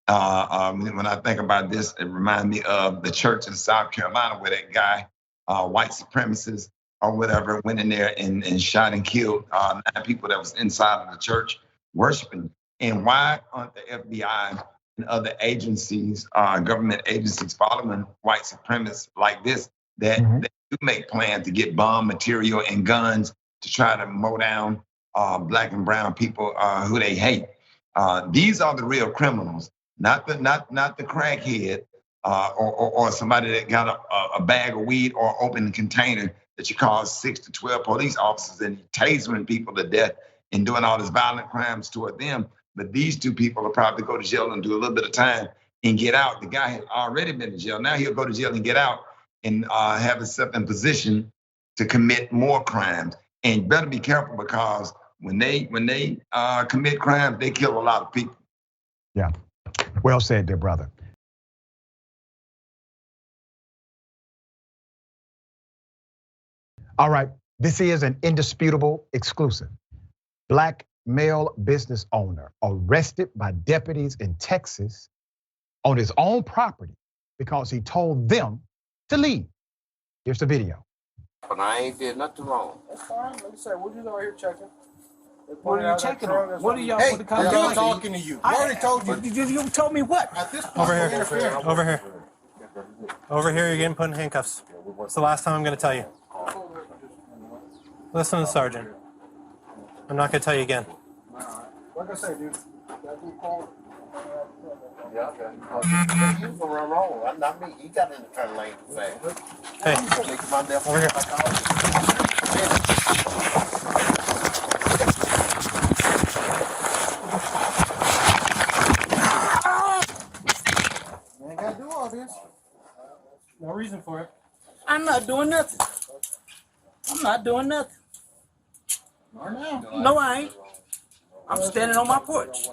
Speaker 2: When I think about this, it reminds me of the church in South Carolina where that guy, white supremacist or whatever, went in there and shot and killed 9 people that was inside of the church worshiping. And why aren't the FBI and other agencies, government agencies, following white supremacists like this that do make plans to get bomb material and guns to try to mow down black and brown people who they hate? These are the real criminals. Not the crackhead or somebody that got a bag of weed or open container that you call 6 to 12 police officers and tasering people to death and doing all these violent crimes toward them. But these 2 people will probably go to jail and do a little bit of time and get out. The guy had already been to jail. Now he'll go to jail and get out and have himself in position to commit more crimes. And you better be careful because when they commit crimes, they kill a lot of people.
Speaker 1: Yeah. Well said, dear brother. All right, this is an indisputable exclusive. Black male business owner arrested by deputies in Texas on his own property because he told them to leave. Here's the video.
Speaker 7: But I ain't did nothing wrong.
Speaker 6: That's fine. Like I said, we're just over here checking.
Speaker 10: What are you checking on? What are y'all?
Speaker 4: Hey,
Speaker 10: what the cops
Speaker 4: I'm talking to you. I already told you.
Speaker 10: You told me what?
Speaker 4: At this point,
Speaker 14: Over here. Over here, you're getting put in handcuffs. It's the last time I'm going to tell you. Listen to the sergeant. I'm not going to tell you again.
Speaker 6: Like I said, dude.
Speaker 7: Yeah, you can run wrong. Not me. He got in the turn lane fast.
Speaker 14: Hey, over here.
Speaker 6: You ain't gotta do all this.
Speaker 14: No reason for it.
Speaker 10: I'm not doing nothing. I'm not doing nothing.
Speaker 6: Right now.
Speaker 10: No, I ain't. I'm standing on my porch.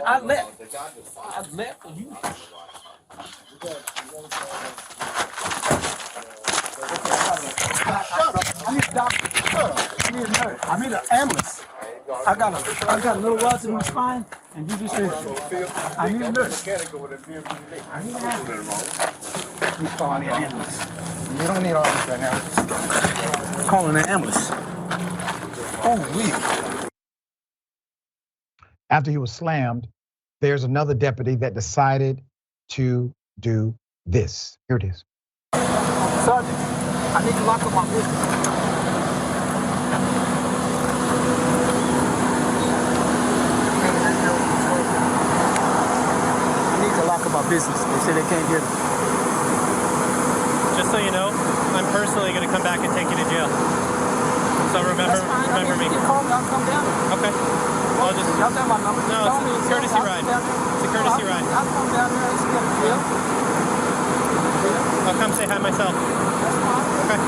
Speaker 10: I left. And you.
Speaker 6: I need a doctor. I need a nurse. I need an ambulance. I got a little rods in my spine, and you just said, I need a nurse. I need an ambulance. You calling an ambulance. You don't need all this right now. I'm calling an ambulance. Oh,
Speaker 1: After he was slammed, there's another deputy that decided to do this. Here it is.
Speaker 6: Sergeant, I need to lock up my business. I need to lock up my business. They say they can't get it.
Speaker 14: Just so you know, I'm personally going to come back and take you to jail. So remember me.
Speaker 6: I'll come down.
Speaker 14: Okay. I'll just.
Speaker 6: Y'all got my number.
Speaker 14: No, it's a courtesy ride. It's a courtesy ride.
Speaker 6: I'll come down there and get a jail.
Speaker 14: I'll come say hi myself.
Speaker 6: That's fine.
Speaker 14: Okay.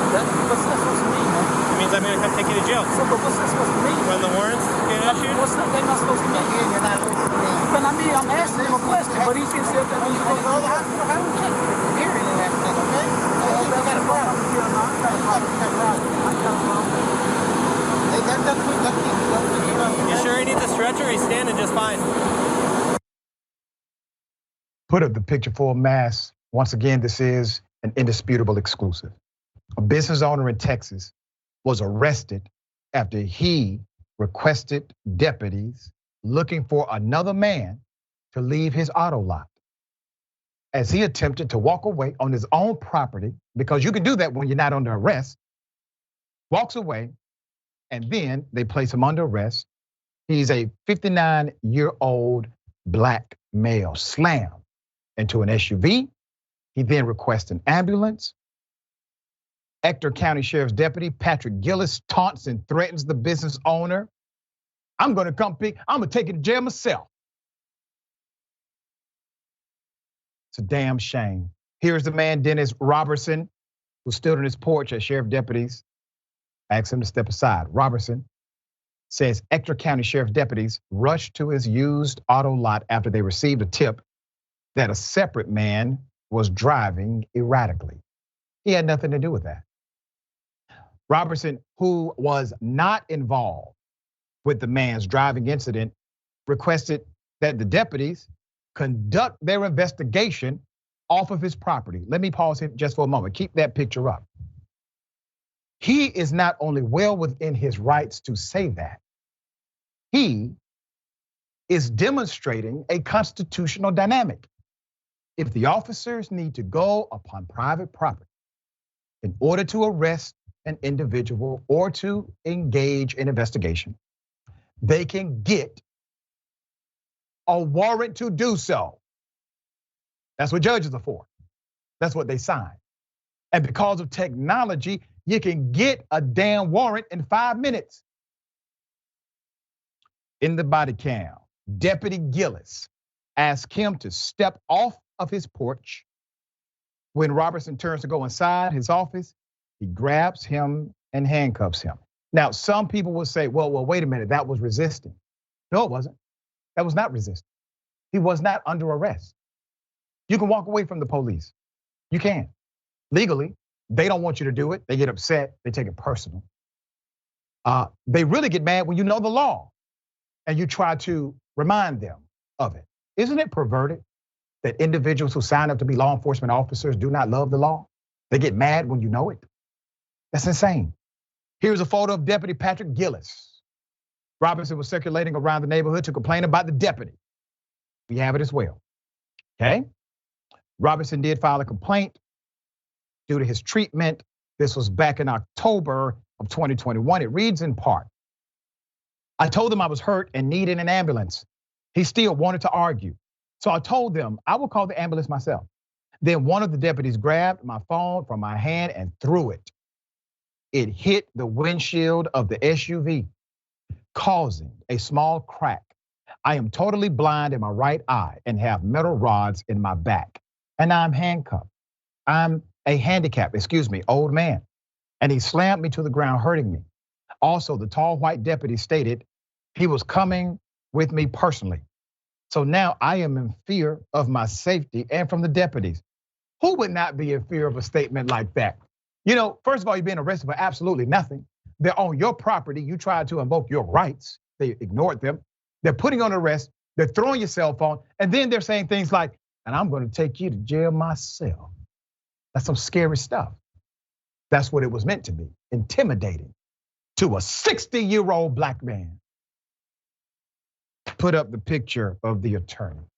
Speaker 6: What's that supposed to mean, man?
Speaker 14: It means I'm going to come take you to jail.
Speaker 6: So, but what's that supposed to mean?
Speaker 14: When the warrants get issued?
Speaker 6: What's that? They're not supposed to mean. You're not supposed to mean. But I mean, I'm asking him a question, but he just said that he's supposed to go to the hospital. I don't check the hearing and everything, okay? I got a problem.
Speaker 14: You sure he needs a stretcher? He's standing just fine.
Speaker 1: Put up the picture for a mass. Once again, this is an Indisputable exclusive. A business owner in Texas was arrested after he requested deputies looking for another man to leave his auto lot as he attempted to walk away on his own property, because you can do that when you're not under arrest. Walks away, and then they place him under arrest. He's a 59-year-old black male, slammed into an SUV. He then requests an ambulance. Ector County Sheriff's Deputy Patrick Gillis taunts and threatens the business owner. I'm gonna take you to jail myself. It's a damn shame. Here's the man, Dennis Robertson, who stood on his porch as sheriff deputies asked him to step aside. Robertson says Ector County Sheriff deputies rushed to his used auto lot after they received a tip that a separate man was driving erratically. He had nothing to do with that. Robertson, who was not involved with the man's driving incident, requested that the deputies conduct their investigation off of his property. Let me pause here just for a moment. Keep that picture up. He is not only well within his rights to say that, he is demonstrating a constitutional dynamic. If the officers need to go upon private property in order to arrest an individual or to engage in investigation, they can get a warrant to do so. That's what judges are for. That's what they sign. And because of technology, you can get a damn warrant in 5 minutes. In the body cam, Deputy Gillis asked him to step off of his porch. When Robertson turns to go inside his office, he grabs him and handcuffs him. Now, some people will say, well, wait a minute, that was resisting. No, it wasn't. That was not resisting. He was not under arrest. You can walk away from the police. You can. Legally, they don't want you to do it. They get upset. They take it personal. They really get mad when you know the law and you try to remind them of it. Isn't it perverted that individuals who sign up to be law enforcement officers do not love the law? They get mad when you know it. That's insane. Here's a photo of Deputy Patrick Gillis. Robertson was circulating around the neighborhood to complain about the deputy. We have it as well, okay? Robertson did file a complaint due to his treatment. This was back in October of 2021. It reads in part, I told them I was hurt and needed an ambulance. He still wanted to argue. So I told them I will call the ambulance myself. Then one of the deputies grabbed my phone from my hand and threw it. It hit the windshield of the SUV, causing a small crack. I am totally blind in my right eye and have metal rods in my back. And I'm handcuffed. I'm a handicapped, old man. And he slammed me to the ground, hurting me. Also, the tall white deputy stated he was coming with me personally. So now I am in fear of my safety and from the deputies. Who would not be in fear of a statement like that? You know, first of all, you're being arrested for absolutely nothing. They're on your property. You tried to invoke your rights. They ignored them. They're putting on arrest. They're throwing your cell phone. And then they're saying things like, and I'm going to take you to jail myself. That's some scary stuff. That's what it was meant to be, intimidating to a 60-year-old black man. Put up the picture of the attorney.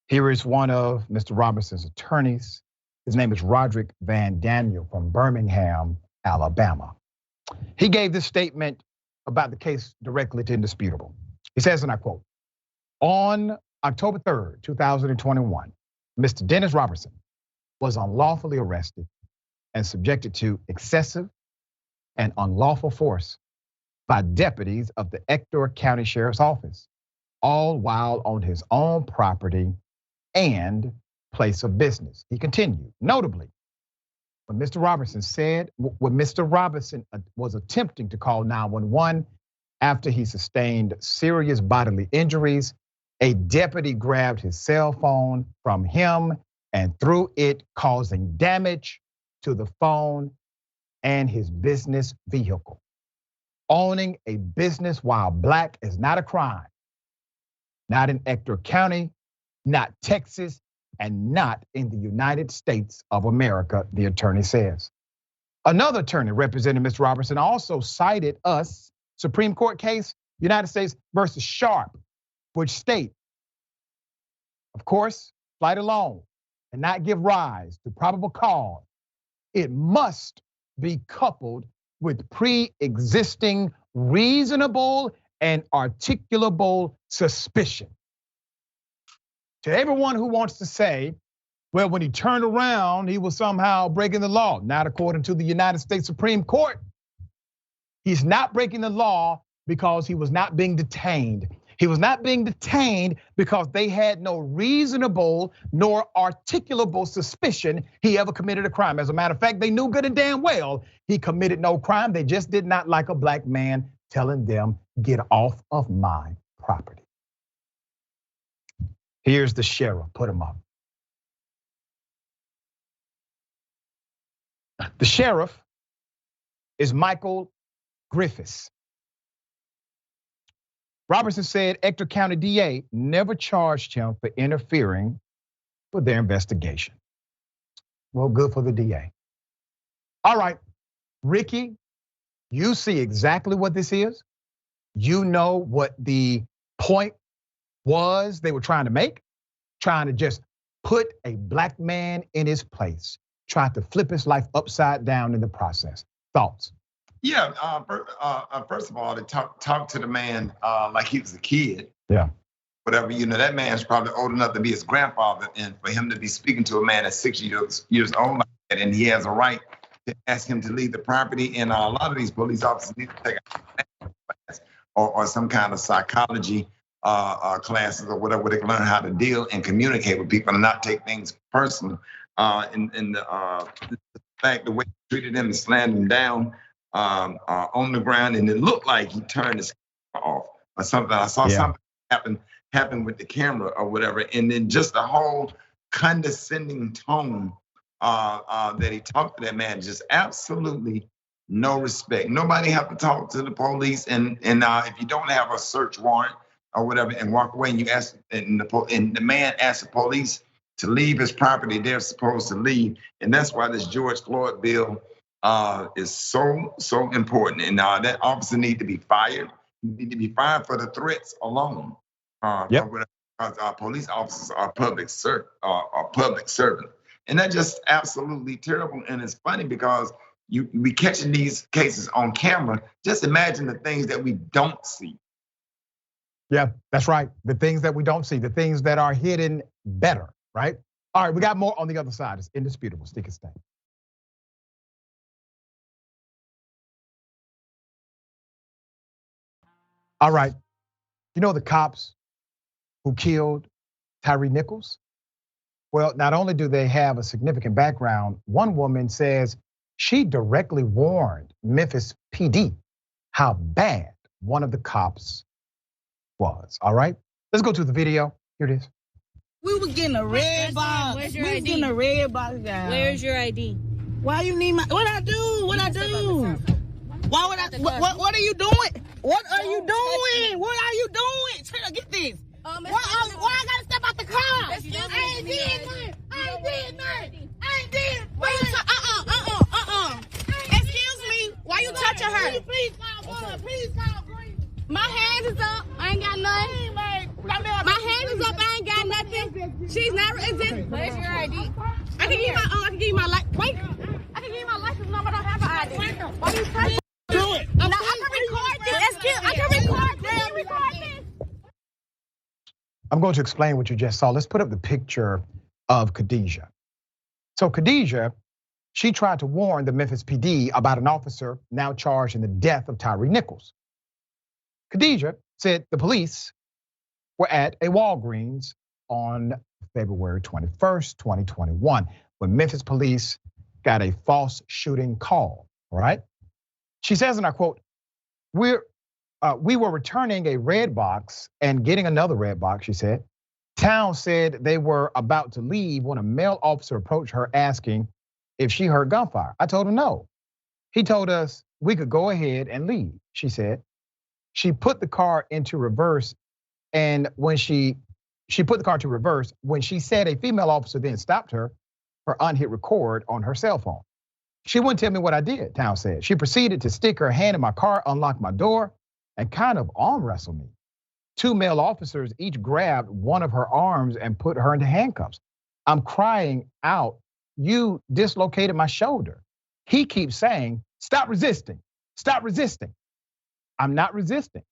Speaker 1: Here is one of Mr. Robertson's attorneys. His name is Roderick Van Daniel from Birmingham, Alabama. He gave this statement about the case directly to Indisputable. He says, and I quote, on October 3rd, 2021, Mr. Dennis Robertson was unlawfully arrested and subjected to excessive and unlawful force by deputies of the Ector County Sheriff's Office, all while on his own property and place of business. He continued, notably, when Mr. Robertson was attempting to call 911 after he sustained serious bodily injuries, a deputy grabbed his cell phone from him and threw it, causing damage to the phone and his business vehicle. Owning a business while black is not a crime. Not in Ector County, not Texas, and not in the United States of America, the attorney says. Another attorney representing Mr. Robertson also cited us Supreme Court case, United States versus Sharp, which state, of course, flight alone and not give rise to probable cause. It must be coupled with pre-existing reasonable and articulable suspicion. To everyone who wants to say, well, when he turned around, he was somehow breaking the law. Not according to the United States Supreme Court. He's not breaking the law because he was not being detained. He was not being detained because they had no reasonable nor articulable suspicion he ever committed a crime. As a matter of fact, they knew good and damn well he committed no crime. They just did not like a black man telling them, get off of my property. Here's the sheriff, put him up. The sheriff is Michael Griffiths. Robertson said Ector County DA never charged him for interfering with their investigation. Well, good for the DA. All right, Rickey, you see exactly what this is. You know what the point was they were trying to make, trying to just put a black man in his place, tried to flip his life upside down in the process. Thoughts?
Speaker 2: Yeah, first of all, to talk to the man like he was a kid.
Speaker 1: Yeah.
Speaker 2: Whatever, that man's probably old enough to be his grandfather, and for him to be speaking to a man that's 6 years old like that, and he has a right to ask him to leave the property. And a lot of these police officers need to take a class or some kind of psychology classes or whatever, where they can learn how to deal and communicate with people and not take things personal. And the fact, the way he treated him and slammed him down on the ground, and it looked like he turned his camera off or something. I saw something happen with the camera or whatever, and then just the whole condescending tone that he talked to that man, just absolutely no respect. Nobody have to talk to the police, and if you don't have a search warrant or whatever, and walk away, and you ask, and the man asks the police to leave his property, they're supposed to leave, and that's why this George Floyd bill is so important. And that officer need to be fired. He need to be fired for the threats alone. Because our police officers are public servants, and that's just absolutely terrible. And it's funny because we catching these cases on camera. Just imagine the things that we don't see.
Speaker 1: Yeah, that's right. The things that we don't see, the things that are hidden better, right? All right, we got more on the other side. It's indisputable. Stick and stay. All right, you know the cops who killed Tyree Nichols? Well, not only do they have a significant background, one woman says she directly warned Memphis PD how bad one of the cops was. All right, let's go to the video. Here it is.
Speaker 15: We was getting a red box.
Speaker 16: Where's your
Speaker 15: we
Speaker 16: ID?
Speaker 15: was getting a red box, guys.
Speaker 16: Where's your ID?
Speaker 15: Why you need my? What I do? What I do? Why would I? What are you doing? What are you doing? What are you doing? Trina, get this. Why I gotta step out the car? I ain't did nothing. I ain't did. Why you Excuse me. Why you touching her? Please call. My hand is up. I ain't got nothing. My hand is up. I ain't got nothing. She's not resisting. Where's your ID? I can give you my license. Wait. I can give you my license number. I don't have an ID. Why you touching?
Speaker 4: Do it.
Speaker 15: I can record this. That's cute. I can record this. Can you record this?
Speaker 1: I'm going to explain what you just saw. Let's put up the picture of Khadijah. So Khadijah, she tried to warn the Memphis PD about an officer now charged in the death of Tyree Nichols. Khadijah said the police were at a Walgreens on February 21st, 2021, when Memphis police got a false shooting call, all right? She says, and I quote, we were returning a red box and getting another red box, she said. Town said they were about to leave when a male officer approached her asking if she heard gunfire. I told him no. He told us we could go ahead and leave, she said. She put the car into reverse, and when she put the car to reverse, when she said a female officer then stopped her, her aunt hit record on her cell phone. She wouldn't tell me what I did, Town said. She proceeded to stick her hand in my car, unlock my door, and kind of arm wrestle me. Two male officers each grabbed one of her arms and put her into handcuffs. I'm crying out, you dislocated my shoulder. He keeps saying, stop resisting, stop resisting. I'm not resisting.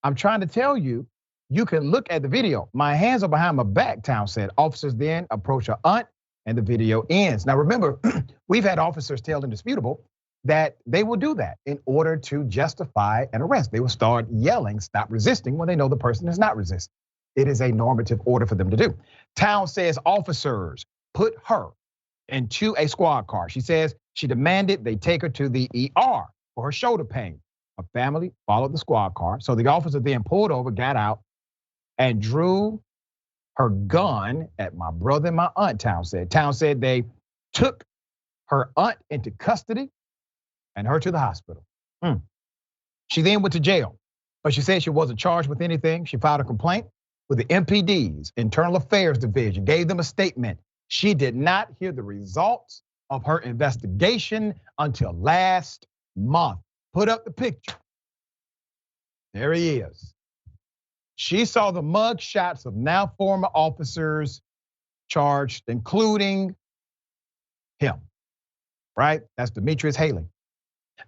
Speaker 1: I'm trying to tell you, you can look at the video. My hands are behind my back, Town said. Officers then approach her aunt and the video ends. Now remember, we've had officers tell Indisputable that they will do that in order to justify an arrest. They will start yelling, stop resisting, when they know the person is not resisting. It is a normative order for them to do. Town says officers put her into a squad car. She says she demanded they take her to the ER for her shoulder pain. Her family followed the squad car. So the officer then pulled over, got out, and drew her gun at my brother and my aunt, Town said. Town said they took her aunt into custody and her to the hospital. She then went to jail, but she said she wasn't charged with anything. She filed a complaint with the MPD's Internal Affairs Division, gave them a statement. She did not hear the results of her investigation until last month. Put up the picture. There he is. She saw the mug shots of now former officers charged, including him, right? That's Demetrius Haley.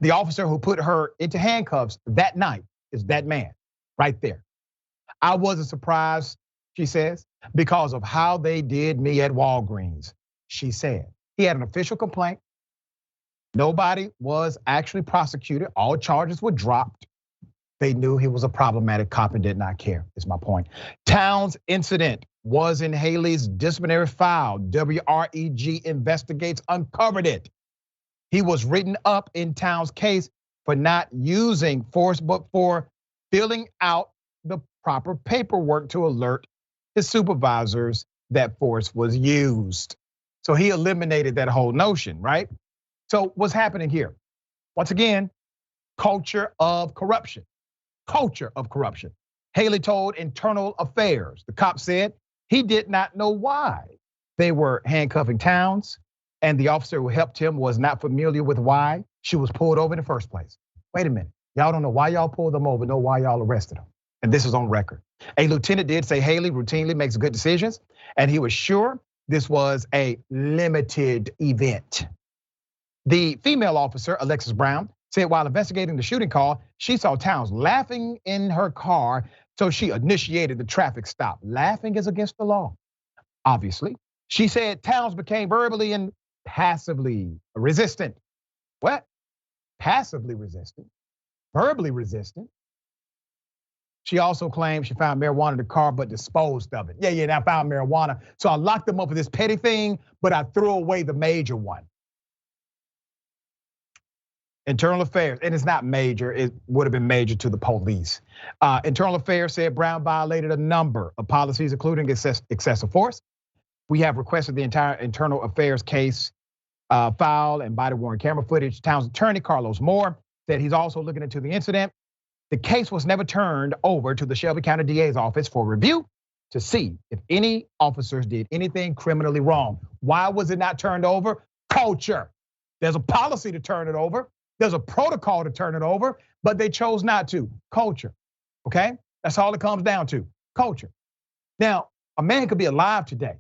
Speaker 1: The officer who put her into handcuffs that night is that man right there. I wasn't surprised, she says, because of how they did me at Walgreens, she said. He had an official complaint. Nobody was actually prosecuted. All charges were dropped. They knew he was a problematic cop and did not care, is my point. Town's incident was in Haley's disciplinary file. WREG investigates, uncovered it. He was written up in Town's case for not using force, but for filling out the proper paperwork to alert his supervisors that force was used. So he eliminated that whole notion, right? So what's happening here? Once again, culture of corruption. Culture of corruption. Haley told Internal Affairs, the cop said he did not know why they were handcuffing Towns, and the officer who helped him was not familiar with why she was pulled over in the first place. Wait a minute, y'all don't know why y'all pulled them over, know why y'all arrested them. And this is on record. A lieutenant did say Haley routinely makes good decisions, and he was sure this was a limited event. The female officer, Alexis Brown, said while investigating the shooting call, she saw Towns laughing in her car, so she initiated the traffic stop. Laughing is against the law, obviously. She said Towns became verbally and passively resistant. What? Passively resistant, verbally resistant. She also claimed she found marijuana in the car but disposed of it. Yeah, I found marijuana. So I locked them up for this petty thing, but I threw away the major one. Internal Affairs, and it's not major, it would have been major to the police. Internal Affairs said Brown violated a number of policies, including excessive force. We have requested the entire Internal Affairs case file and body-worn camera footage. Town's attorney, Carlos Moore, said he's also looking into the incident. The case was never turned over to the Shelby County DA's office for review to see if any officers did anything criminally wrong. Why was it not turned over? Culture. There's a policy to turn it over. There's a protocol to turn it over, but they chose not to. Culture, okay? That's all it comes down to, culture. Now, A man could be alive today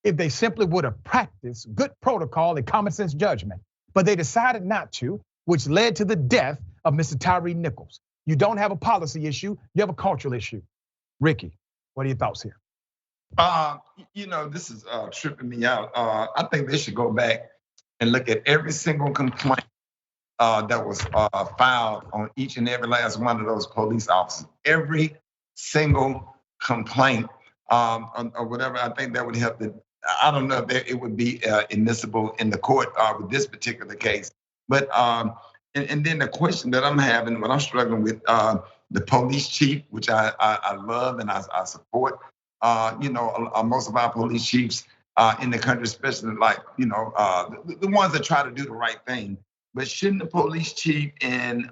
Speaker 1: if they simply would have practiced good protocol and common sense judgment. But they decided not to, which led to the death of Mr. Tyree Nichols. You don't have a policy issue, you have a cultural issue. Rickey, what are your thoughts here?
Speaker 2: This is tripping me out. I think they should go back and look at every single complaint that was filed on each and every last one of those police officers. Every single complaint or whatever. I think that would help. I don't know if it would be admissible in the court with this particular case. But and then the question that I'm having, what I'm struggling with, the police chief, which I love and I support. Most of our police chiefs in the country, especially like, the ones that try to do the right thing. But shouldn't the police chief in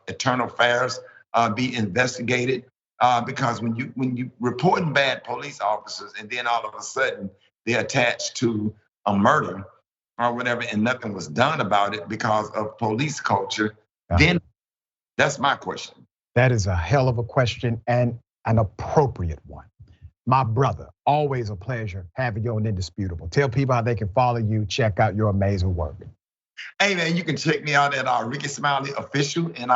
Speaker 2: internal affairs be investigated? Because when you reporting bad police officers and then all of a sudden they're attached to a murder or whatever and nothing was done about it because of police culture, then that's my question.
Speaker 1: That is a hell of a question and an appropriate one. My brother, always a pleasure having you on Indisputable. Tell people how they can follow you, check out your amazing work.
Speaker 2: Hey man, you can check me out at Rickey Smiley Official and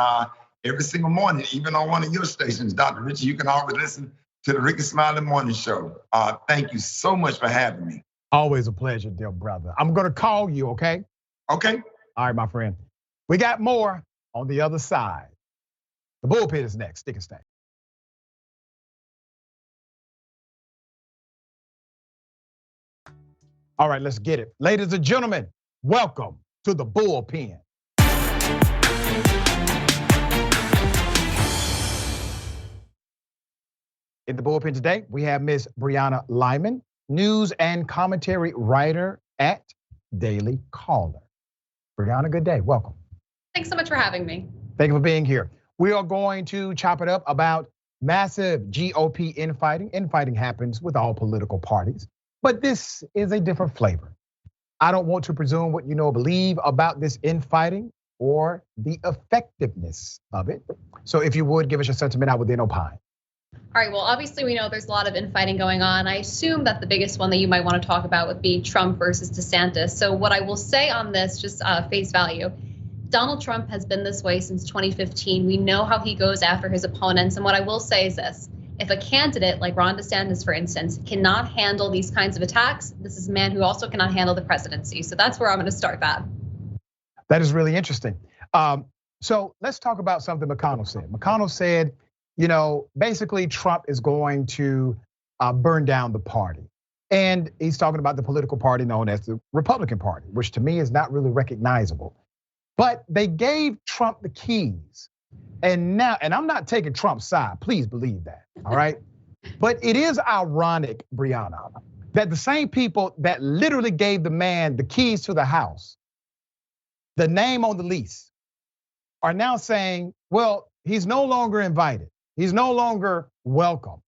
Speaker 2: every single morning, even on one of your stations, Dr. Richey, you can always listen to the Rickey Smiley Morning Show. Thank you so much for having me.
Speaker 1: Always a pleasure, dear brother. I'm gonna call you, okay?
Speaker 2: Okay.
Speaker 1: All right, my friend. We got more on the other side. The bullpen is next. Stick and stay. All right, let's get it. Ladies and gentlemen, welcome to the bullpen. In the bullpen today, we have Miss Rihanna Lyman, news and commentary writer at Daily Caller. Rihanna, good day, welcome.
Speaker 16: Thanks so much for having me.
Speaker 1: Thank you for being here. We are going to chop it up about massive GOP infighting. Infighting happens with all political parties, but this is a different flavor. I don't want to presume what you know or believe about this infighting or the effectiveness of it. So if you would, give us your sentiment, I would then opine.
Speaker 16: All right, well, obviously we know there's a lot of infighting going on. I assume that the biggest one that you might want to talk about would be Trump versus DeSantis. So what I will say on this, just face value, Donald Trump has been this way since 2015. We know how he goes after his opponents. And what I will say is this: if a candidate like Ron DeSantis, for instance, cannot handle these kinds of attacks, this is a man who also cannot handle the presidency. So that's where I'm going to start that.
Speaker 1: That is really interesting. So let's talk about something McConnell said. McConnell said, basically Trump is going to burn down the party. And he's talking about the political party known as the Republican Party, which to me is not really recognizable. But they gave Trump the keys. And now, and I'm not taking Trump's side, please believe that, all right? But it is ironic, Brianna, that the same people that literally gave the man the keys to the house, the name on the lease, are now saying, well, he's no longer invited. He's no longer welcome.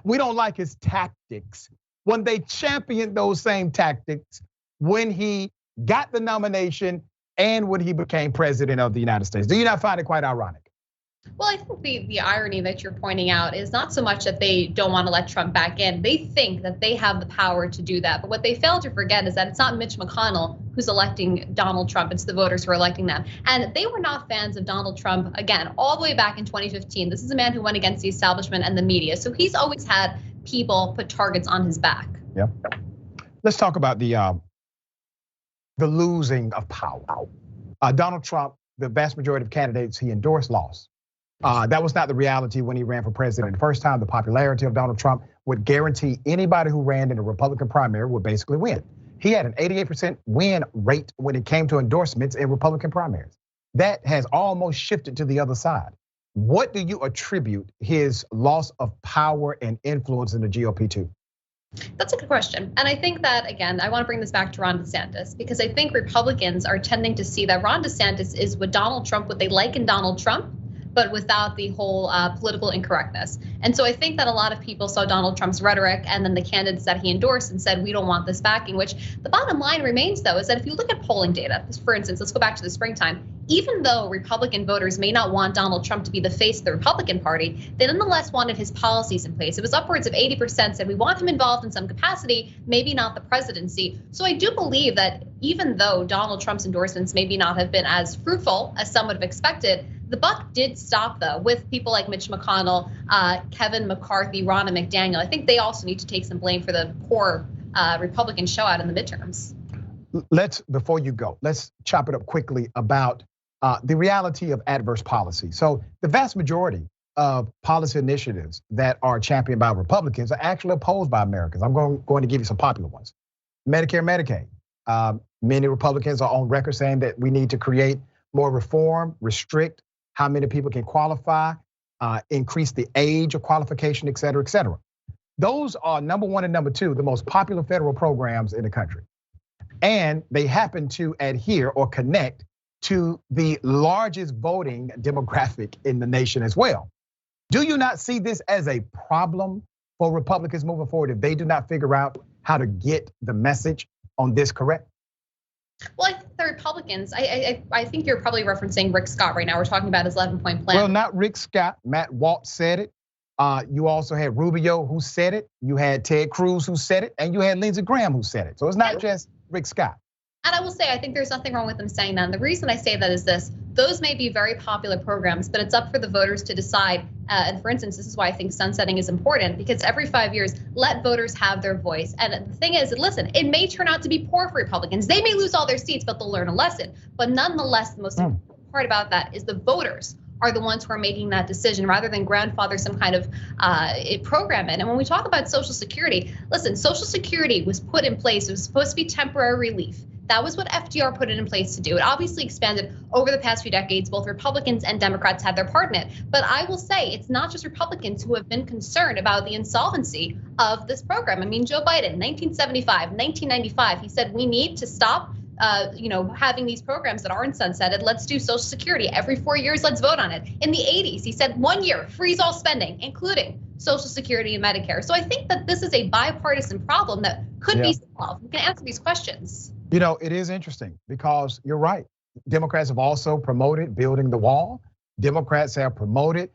Speaker 1: We don't like his tactics. When they championed those same tactics when he got the nomination and when he became president of the United States. Do you not find it quite ironic?
Speaker 16: Well, I think the irony that you're pointing out is not so much that they don't want to let Trump back in. They think that they have the power to do that. But what they fail to forget is that it's not Mitch McConnell who's electing Donald Trump. It's the voters who are electing them. And they were not fans of Donald Trump, again, all the way back in 2015. This is a man who went against the establishment and the media. So he's always had people put targets on his back.
Speaker 1: Yeah. Let's talk about the losing of power. Donald Trump, the vast majority of candidates he endorsed lost. That was not the reality when he ran for president the first time. The popularity of Donald Trump would guarantee anybody who ran in a Republican primary would basically win. He had an 88% win rate when it came to endorsements in Republican primaries. That has almost shifted to the other side. What do you attribute his loss of power and influence in the GOP to?
Speaker 16: That's a good question. And I think that, again, I want to bring this back to Ron DeSantis, because I think Republicans are tending to see that Ron DeSantis is what Donald Trump, what they like in Donald Trump, but without the whole political incorrectness. And so I think that a lot of people saw Donald Trump's rhetoric and then the candidates that he endorsed and said, we don't want this backing, which the bottom line remains, though, is that if you look at polling data, for instance, let's go back to the springtime, even though Republican voters may not want Donald Trump to be the face of the Republican Party, they nonetheless wanted his policies in place. It was upwards of 80% said we want him involved in some capacity, maybe not the presidency. So I do believe that even though Donald Trump's endorsements maybe not have been as fruitful as some would have expected, the buck did stop, though, with people like Mitch McConnell, Kevin McCarthy, Ronna McDaniel. I think they also need to take some blame for the poor Republican showout in the midterms.
Speaker 1: Before you go, let's chop it up quickly about the reality of adverse policy. So the vast majority of policy initiatives that are championed by Republicans are actually opposed by Americans. I'm going to give you some popular ones. Medicare, Medicaid. Many Republicans are on record saying that we need to create more reform, restrict how many people can qualify, increase the age of qualification, et cetera, et cetera. Those are number one and number two, the most popular federal programs in the country. And they happen to adhere or connect to the largest voting demographic in the nation as well. Do you not see this as a problem for Republicans moving forward if they do not figure out how to get the message on this correct?
Speaker 16: Well, I think the Republicans, I think you're probably referencing Rick Scott right now. We're talking about his 11-point plan.
Speaker 1: Well, not Rick Scott, Matt Waltz said it. You also had Rubio who said it. You had Ted Cruz who said it, and you had Lindsey Graham who said it. So it's not just Rick Scott.
Speaker 16: And I will say, I think there's nothing wrong with them saying that. And the reason I say that is this: those may be very popular programs, but it's up for the voters to decide. And for instance, this is why I think sunsetting is important, because every 5 years, let voters have their voice. And the thing is, listen, it may turn out to be poor for Republicans. They may lose all their seats, but they'll learn a lesson. But nonetheless, the most important part about that is the voters are the ones who are making that decision rather than grandfather some kind of program in. And when we talk about Social Security, listen, Social Security was put in place. It was supposed to be temporary relief. That was what FDR put it in place to do. It obviously expanded over the past few decades. Both Republicans and Democrats had their part in it. But I will say it's not just Republicans who have been concerned about the insolvency of this program. I mean, Joe Biden, 1975, 1995, he said we need to stop having these programs that aren't sunsetted. Let's do Social Security every 4 years. Let's vote on it. In the 80s, he said 1 year, freeze all spending, including Social Security and Medicare. So I think that this is a bipartisan problem that could be solved. We can answer these questions.
Speaker 1: You know, it is interesting because you're right. Democrats have also promoted building the wall. Democrats have promoted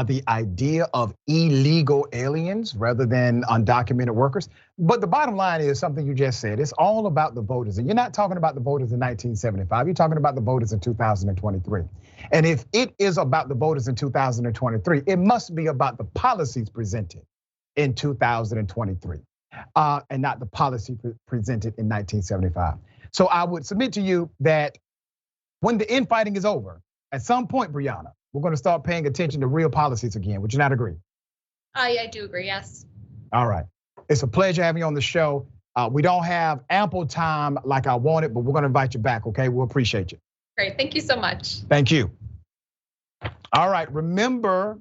Speaker 1: the idea of illegal aliens rather than undocumented workers. But the bottom line is something you just said. It's all about the voters. And you're not talking about the voters in 1975. You're talking about the voters in 2023. And if it is about the voters in 2023, it must be about the policies presented in 2023. And not the policy presented in 1975. So I would submit to you that when the infighting is over, at some point, Rihanna, we're going to start paying attention to real policies again. Would you not agree?
Speaker 16: I do agree, yes.
Speaker 1: All right. It's a pleasure having you on the show. We don't have ample time like I wanted, but we're going to invite you back, okay? We'll appreciate you.
Speaker 16: Great, thank you so much.
Speaker 1: Thank you. All right, remember,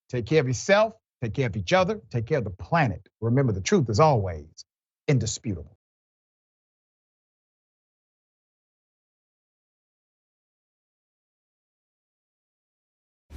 Speaker 1: take care of yourself. Take care of each other, take care of the planet. Remember, the truth is always indisputable.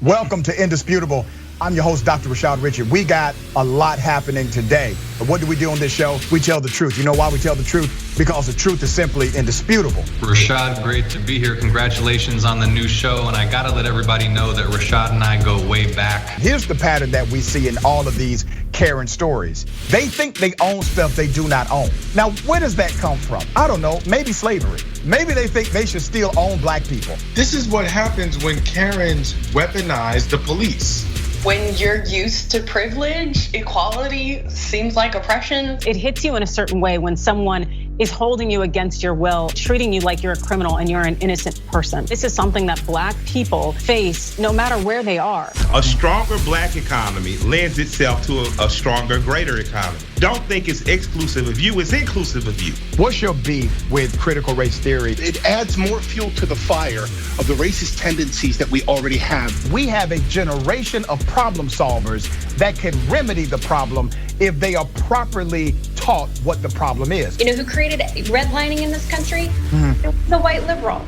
Speaker 1: Welcome to Indisputable. I'm your host, Dr. Richey. We got a lot happening today. But what do we do on this show? We tell the truth. You know why we tell the truth? Because the truth is simply indisputable.
Speaker 17: Rashad, great to be here. Congratulations on the new show. And I gotta let everybody know that Rashad and I go way back.
Speaker 1: Here's the pattern that we see in all of these Karen stories. They think they own stuff they do not own. Now, where does that come from? I don't know, maybe slavery. Maybe they think they should still own black people.
Speaker 18: This is what happens when Karens weaponize the police.
Speaker 19: When you're used to privilege, equality seems like oppression.
Speaker 20: It hits you in a certain way when someone is holding you against your will, treating you like you're a criminal and you're an innocent person. This is something that black people face no matter where they are.
Speaker 18: A stronger black economy lends itself to a stronger, greater economy. Don't think it's exclusive of you, it's inclusive of you.
Speaker 1: What's your beef with critical race theory?
Speaker 21: It adds more fuel to the fire of the racist tendencies that we already have.
Speaker 1: We have a generation of problem solvers that can remedy the problem if they are properly taught what the problem is.
Speaker 22: You know who created redlining in this country? It was a white liberal.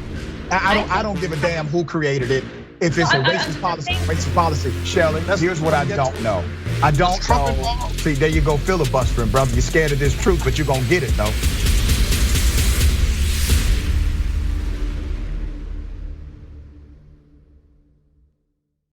Speaker 1: I don't give a damn who created it. If it's a racist policy, Shelley, here's what I don't know. I don't know. See, there you go filibustering, brother. You're scared of this truth, but you're gonna get it though.